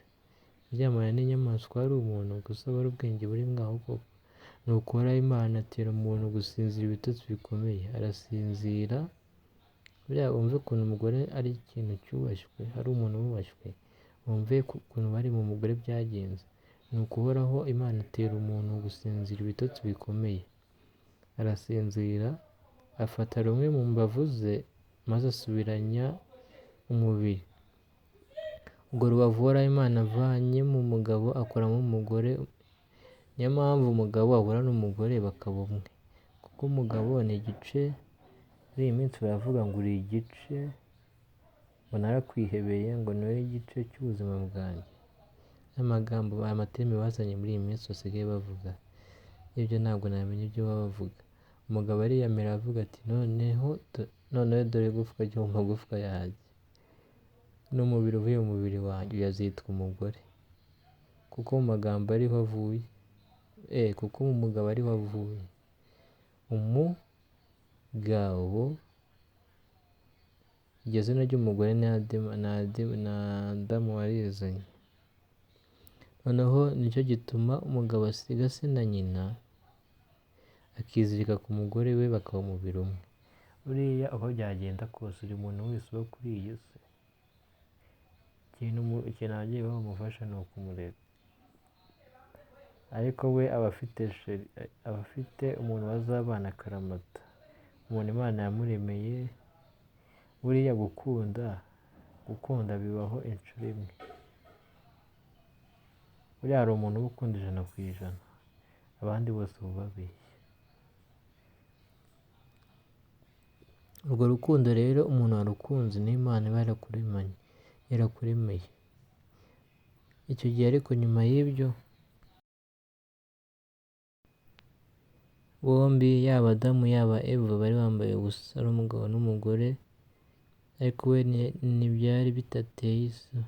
Kuryamana n'inyamaswa ari umuntu gusa aba ari ubwenge buri mwaho koko. Nuko Uhoraho Imana atera umuntu gusinzira ibitotsi bikomeye, arasinzira. Buriya wumve ukuntu umugore ari ikintu cyubashywe, ari umuntu wubashywe, wumve ukuntu bari mu mugore byagenze. Nuko Uhoraho Imana atera umuntu gusinzira ibitotsi bikomeye, arasinzira, afata rumwe mu mbavu ze, maze asubiranya umubiri. Ubwo rubavu Uhoraho Imana avanye mu mugabo akoramo umugore. Niyo mpamvu umugabo ahura n'umugore bakaba umwe, kuko umugabo ni igice. Muri iyi minsi baravuga ngo uri igice, ngo narakwihebeye, ngo ni wowe igice cy'ubuzima bwanjye. Amagambo amaterimi bazanye muri iyi minsi basigaye bavuga, ibyo ntabwo namenya ibyo baba bavuga. Umugabo ariyamira avuga ati, noneho dore igufwa ryo mu magufwa yanjye n'umubiri uvuye mu mubiri wanjye, yazitwa umugore, kuko mu magambo ariho avuye, kuko mu mugabo ariho avuye. Umugabo, iryo zina ry'umugore na Adamu warizanye. Noneho nicyo gituma umugabo asiga se na nyina, akizirika ku mugore we, bakaba umubiri umwe. Buriya uko byagenda kose, uri muntu wese uba kuri iyi si, ikintu ababyeyi babo bamufasha ni ukumurera, ariko we aba afite umuntu bazabana akaramata, umuntu Imana yamuremeye. Buriya gukunda bibaho inshuro imwe. Buriya hari umuntu uba ukunda 100%, abandi bose uba ubabeshya. Urwo rukundo rero umuntu warukunze n'Imana iba yarakuremeye. Icyo gihe ariko nyuma y'ibyo, bombi yaba Adamu yaba Eva bari bambaye ubusa, ari umugabo n'umugore, ariko we ntibyari bitateye isoni.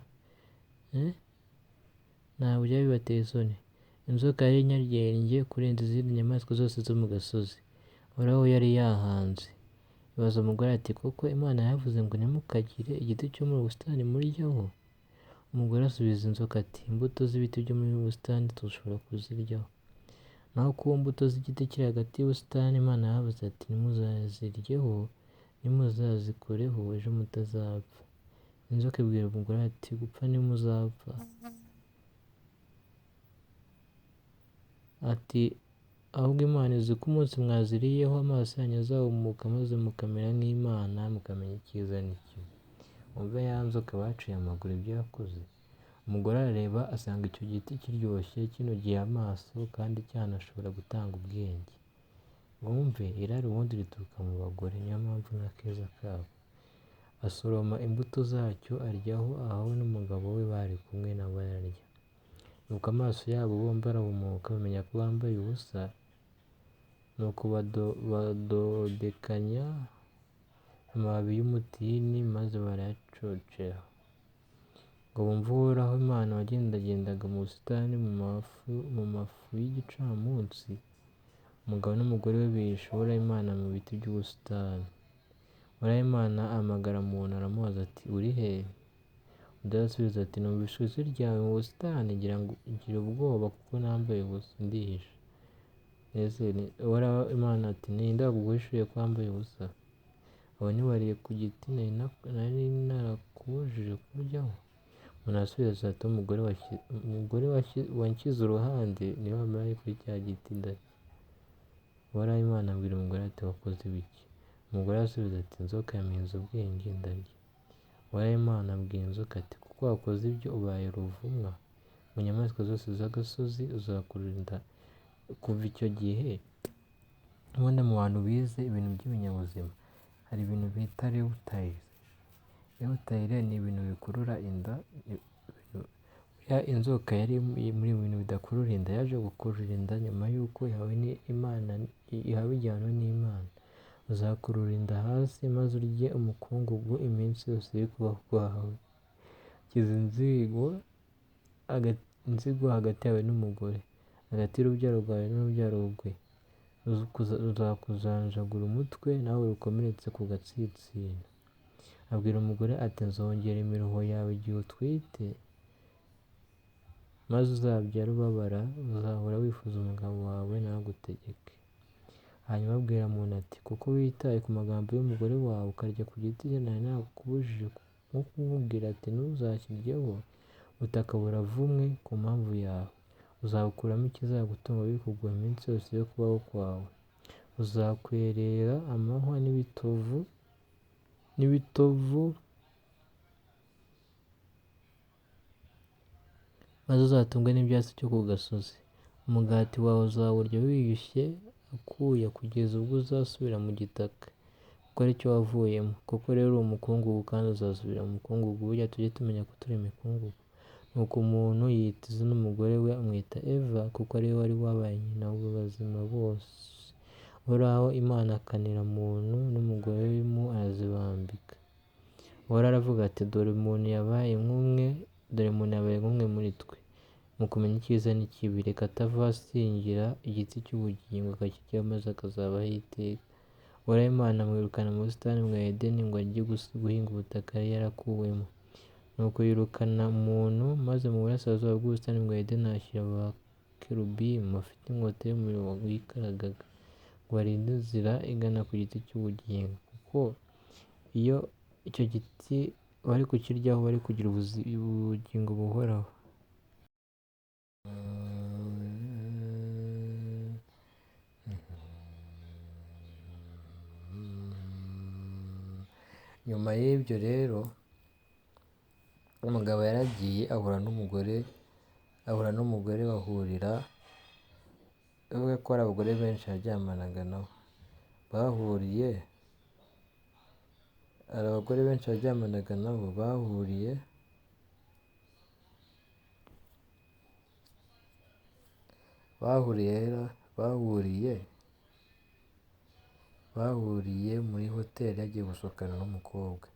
Ntabwo byari bibateye isoni. inzoka yari inyaryenge kurenza izindi nyamaswa zose zo mu gasozi Uhoraho yari yahanze. Ibaza umugore ati koko Imana yavuze ngo ntimukagire igiti cyo mu busitani muryaho? Umugore asubiza inzoka ati imbuto z'ibiti byo muri busitani dushobora kuziryaho, naho ku mbuto z'igiti kiri hagati y'ubusitani Imana yavuze ati ntimuzaziryeho ntimuzazikoreho ejo mutazapfa. Inzoka ibwira umugore ati gupfa ntimuzapfa. Ati ahubwo Imana izi ko umunsi mwaziriyeho amaso yanyu azahumuka maze mukamera nk'Imana mukamenya icyiza n'ikibi. Umve ya nzoka baciye amaguru ibyo yakoze. Umugore arareba asanga icyo giti kiryoshye kinogeye amaso kandi cyanashobora gutanga ubwenge. Wumve irari ubundi rituruka mu bagore, niyo mpamvu n'akeza kabo. Asoroma imbuto zacyo aryaho, aho n'umugabo we bari kumwe nabo ararya. Nuko amaso yabo bombi arahumuka bamenya ko bambaye ubusa, nuko badodekanya amababi y'umutini maze barayacocera ngo bumve Uhoraho Imana wagendagendaga mu busitani mu mafu y'igicamunsi. Umugabo n'umugore we bihisha Uhoraho Imana mu biti by'ubusitani. Uhoraho Imana ahamagara umuntu aramubaza ati uri he? Undi arasubiza ati numvise ijwi ryawe mu busitani ngira ubwoba kuko nambaye ubusa ndihisha. Uhoraho Imana ati ninde waguhishuye ko wambaye ubusa? Abo ntiwariye ku giti nari narakubujije kuryaho? Umuntu arasubiza ati umugore wanshyize uruhande niwe wambaye kuri cya giti ndarya. Uhoraho Imana abwira umugore ati wakoze ibiki? Umugore arasubiza ati inzoka yampinze ubwenge ndarya. Uhoraho Imana abwira inzoka ati kuko wakoze ibyo ubaye ruvumwa mu nyamaswa zose z'agasozi uzakurinda. Kuva icyo gihe ubundi mu bantu bize ibintu by'ibinyabuzima hari ibintu bita reptiles. Reptile ni ibintu bikurura inda. Inzoka yari muri bintu bidakurura inda, yaje gukurura inda nyuma y'uko ihawe igihano n'Imana. Uzakurura inda hasi maze urye umukungugu iminsi yose y'ukubaho kwawe. Kiza inzigo hagati yawe n'umugore, hagati y'urubyaro rwawe n'urubyaro rwe. Ruzakuzanjagura umutwe nawe rukomeretse ku gatsinsino. Abwira umugore ati nzongera imiruho yawe igihe utwite, maze uzabyara ubabara, uzahora wifuza umugabo wawe ntagutegeke. Hanyuma abwira muntu ati kuko witaye ku magambo y'umugore wawe ukarya ku giti nari nakubujije nko kumubwira ati ntuzakiryeho, ubutaka buravumwe ku mpamvu yawe. Uzabukuramo ikizagutunga bikuguha iminsi yose yo kubaho kwawe. Uzakwerera amahwa n'ibitovu maze uzatungwe n'ibyatsi cyo ku gasozi. Umugati wawe uzawurya wiyushye akuya kugeza ubwo uzasubira mu gitaka kuko ari cyo wavuyemo. Koko rero uri umukungugu kandi uzasubira mu mukungugu. Burya tujye tumenya ko turi imikungugu. Nuko umuntu yita izina umugore we amwita Eva kuko ari we wari wabaye nyina w'abazima bose. Uhoraho Imana akanira muntu n'umugore we arazibambika. Uhoraho aravuga ati dore umuntu yabaye nk'umwe muri twe mu kumenya icyiza n'ikibi. Reka atava asingira igiti cy'ubugingo akakiryaho maze akazabaho iteka. Uhoraho Imana amwirukana mu busitani bwa Edeni ngo ajye guhinga ubutaka yari yarakuwemo. Nuko yirukana umuntu maze mu burasirazuba bw'ubusitani bwa Edeni ahashyira abakerubimu bafite inkota y'umuriro wikaragaga ngo barinde inzira igana ku giti cy'ubugingo, kuko iyo icyo giti bari kukiryaho bari kugira ubugingo buhoraho. Nyuma y'ibyo rero umugabo yaragiye ahura n'umugore bahurira, bivuga ko hari abagore benshi yaryamanaga nabo. Bahuriye muri hoteli yagiye gusohokana n'umukobwa.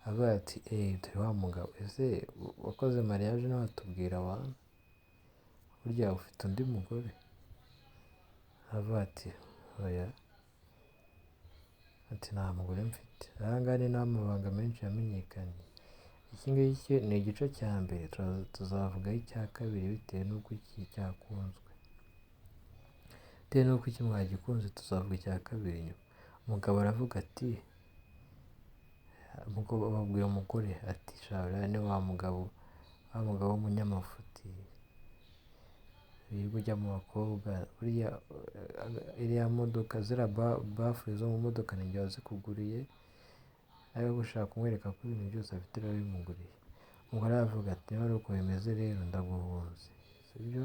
Avuga ati dore wa mugabo, ese wakoze mariage ntiwatubwira abantu? burya ufite undi mugore? Aravuga ati oya, ati nta mugore mfite. Aha ngaha ni naho amabanga menshi yamenyekanye. Iki ngiki ni igice cya mbere, tuzavugaho icya kabiri bitewe n'uko iki cyakunzwe. Bitewe n'uko iki mwagikunze tuzavuga icya kabiri nyuma. Umugabo aravuga ati, babwira umugore ati shabura ni wa mugabo w'umunyamafuti wirirwa ujya mu bakobwa, buriya iriya modoka ziriya bafure zo mu modoka ni njye wazikuguriye, ariko gushaka kumwereka ko ibintu byose afite biba bimuguriye. Umugore aravuga ati niba ari uko bimeze rero ndaguhunze, sibyo?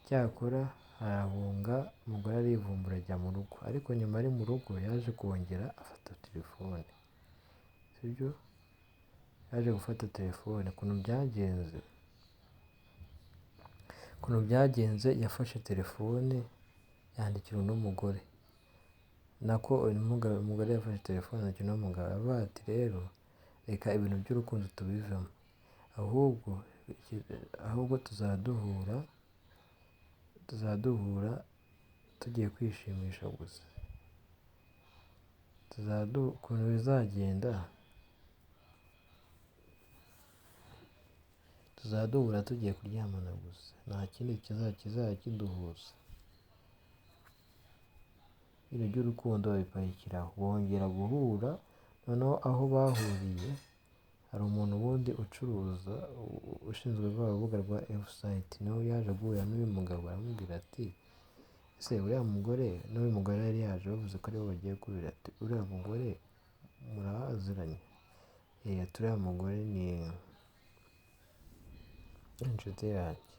Cyakora arahunga, umugore arivumbura ajya mu rugo, ariko nyuma ari mu rugo yaje kongera afata telefone, sibyo? Yaje gufata telefone. Ukuntu byagenze yafashe telefone yandikira uno mugore, nako umugore yafashe telefone yandikira uno mugabo, aravuga ati rero reka ibintu by'urukundo tubivemo, ahubwo tuzaduhura tugiye kwishimisha gusa, ukuntu bizagenda tuzaduhura tugiye kuryamana gusa, nta kindi kizajya kiduhuza. Ibintu by'urukundo biparikiraho, bongera guhura. Noneho aho bahuriye hari umuntu wundi ucuruza ushinzwe rwa rubuga rwa F-site, nawe yaje guhura n'uyu mugabo aramubwira ati ese uriya mugore, n'uyu mugore yari yaje bavuze ko aribo bagiye guhurira, ati uriya mugore muraziranye? Ati uriya mugore ni inshuti yanjye,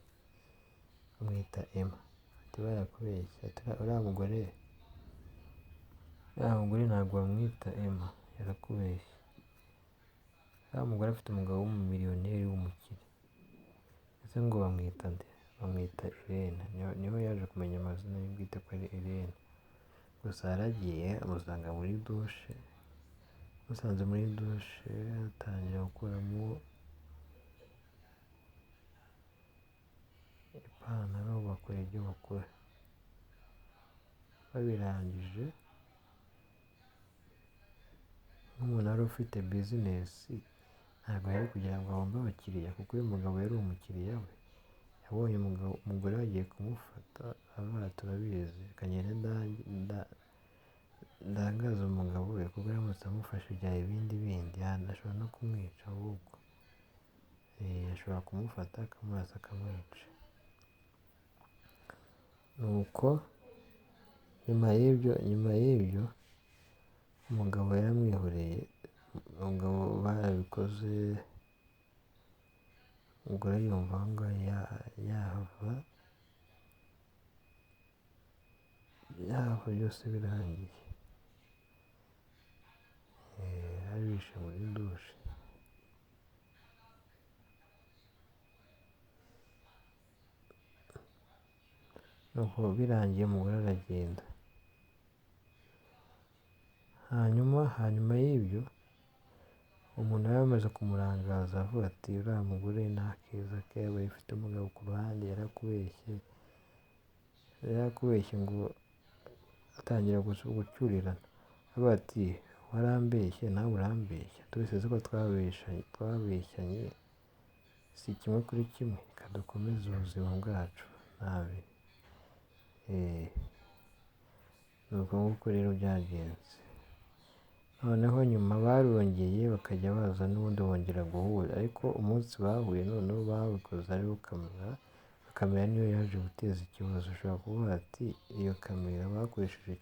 bamwita Emma. Ati barakubeshya, ati uriya mugore ntabwo bamwita Emma, yarakubeshya. Uriya mugore afite umugabo w'umumiliyoneri w'umukire, ese ngo bamwita nde? Bamwita Irene. Niho yaje kumenya amazina ye bwite ko ari Irene. Gusa yaragiye amusanga muri dushe, atangira gukuramo ipantaro, bakora ibyo bakora. Babirangije, nk'umuntu wari ufite bizinesi, ntabwo yari kugira ngo ahombe abakiriya, kuko uyu mugabo yari umukiriya we. Yabonye umugore bagiye kumufata, aravuga turabizi, akagenda ndangaza umugabo we, kuko aramutse amufashe bya ibindi ashobora no kumwica. Ahubwo ashobora kumufata akamurasa akamwica. Nuko nyuma y'ibyo umugabo yaramwihoreye. Umugabo barabikoze, umugore yumva aho ngaho yahava byose birangiye. Abishe muri dushe. Nuko birangiye umugore aragenda. Hanyuma y'ibyo umuntu yari amaze kumurangaza, avuga ati uriya mugore nta keza ke, aba ifite umugabo ku ruhande, yarakubeshye ngo atangira gucyurirana. Avuga ati warambeshye nawe urambeshya, twese ko twabeshyanye, si kimwe kuri kimwe, reka dukomeze ubuzima bwacu nabi. Ni uko nguko rero byagenze. Noneho nyuma barongeye bakajya baza n'ubundi bongera guhura, ariko umunsi bahuye noneho babikoze ariho kamera niyo yaje guteza ikibazo. Ushobora kuvuga ati iyo kamera bakoresheje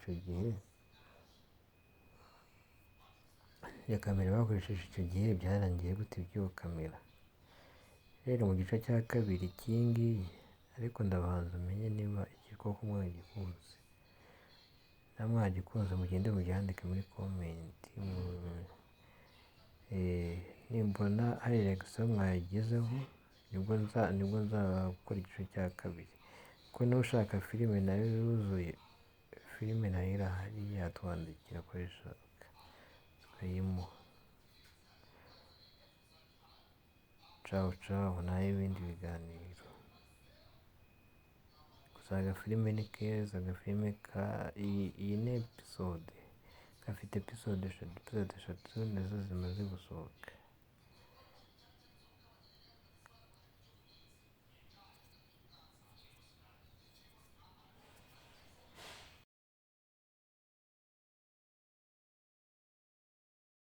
icyo gihe, byarangiye gute iby'iyo kamera? Rero mu gice cya kabiri cy'iyi ngiyi, ariko ndabanza umenye niba iki koko mwagikunze. Mwagikunze mugende mubyandike muri komenti. Nimbona hari reaction mwayigezeho, nibwo nzakora igice cya kabiri. Kuko niba ushaka filime nayo yuzuye, filime nayo irahari, yatwandikira akoresha tukayimuha. Ciao naho ibindi biganiro. gusa agafilime ni keza, agafilime iyi ni episode, gafite episode eshatu nizo zimaze gusohoka.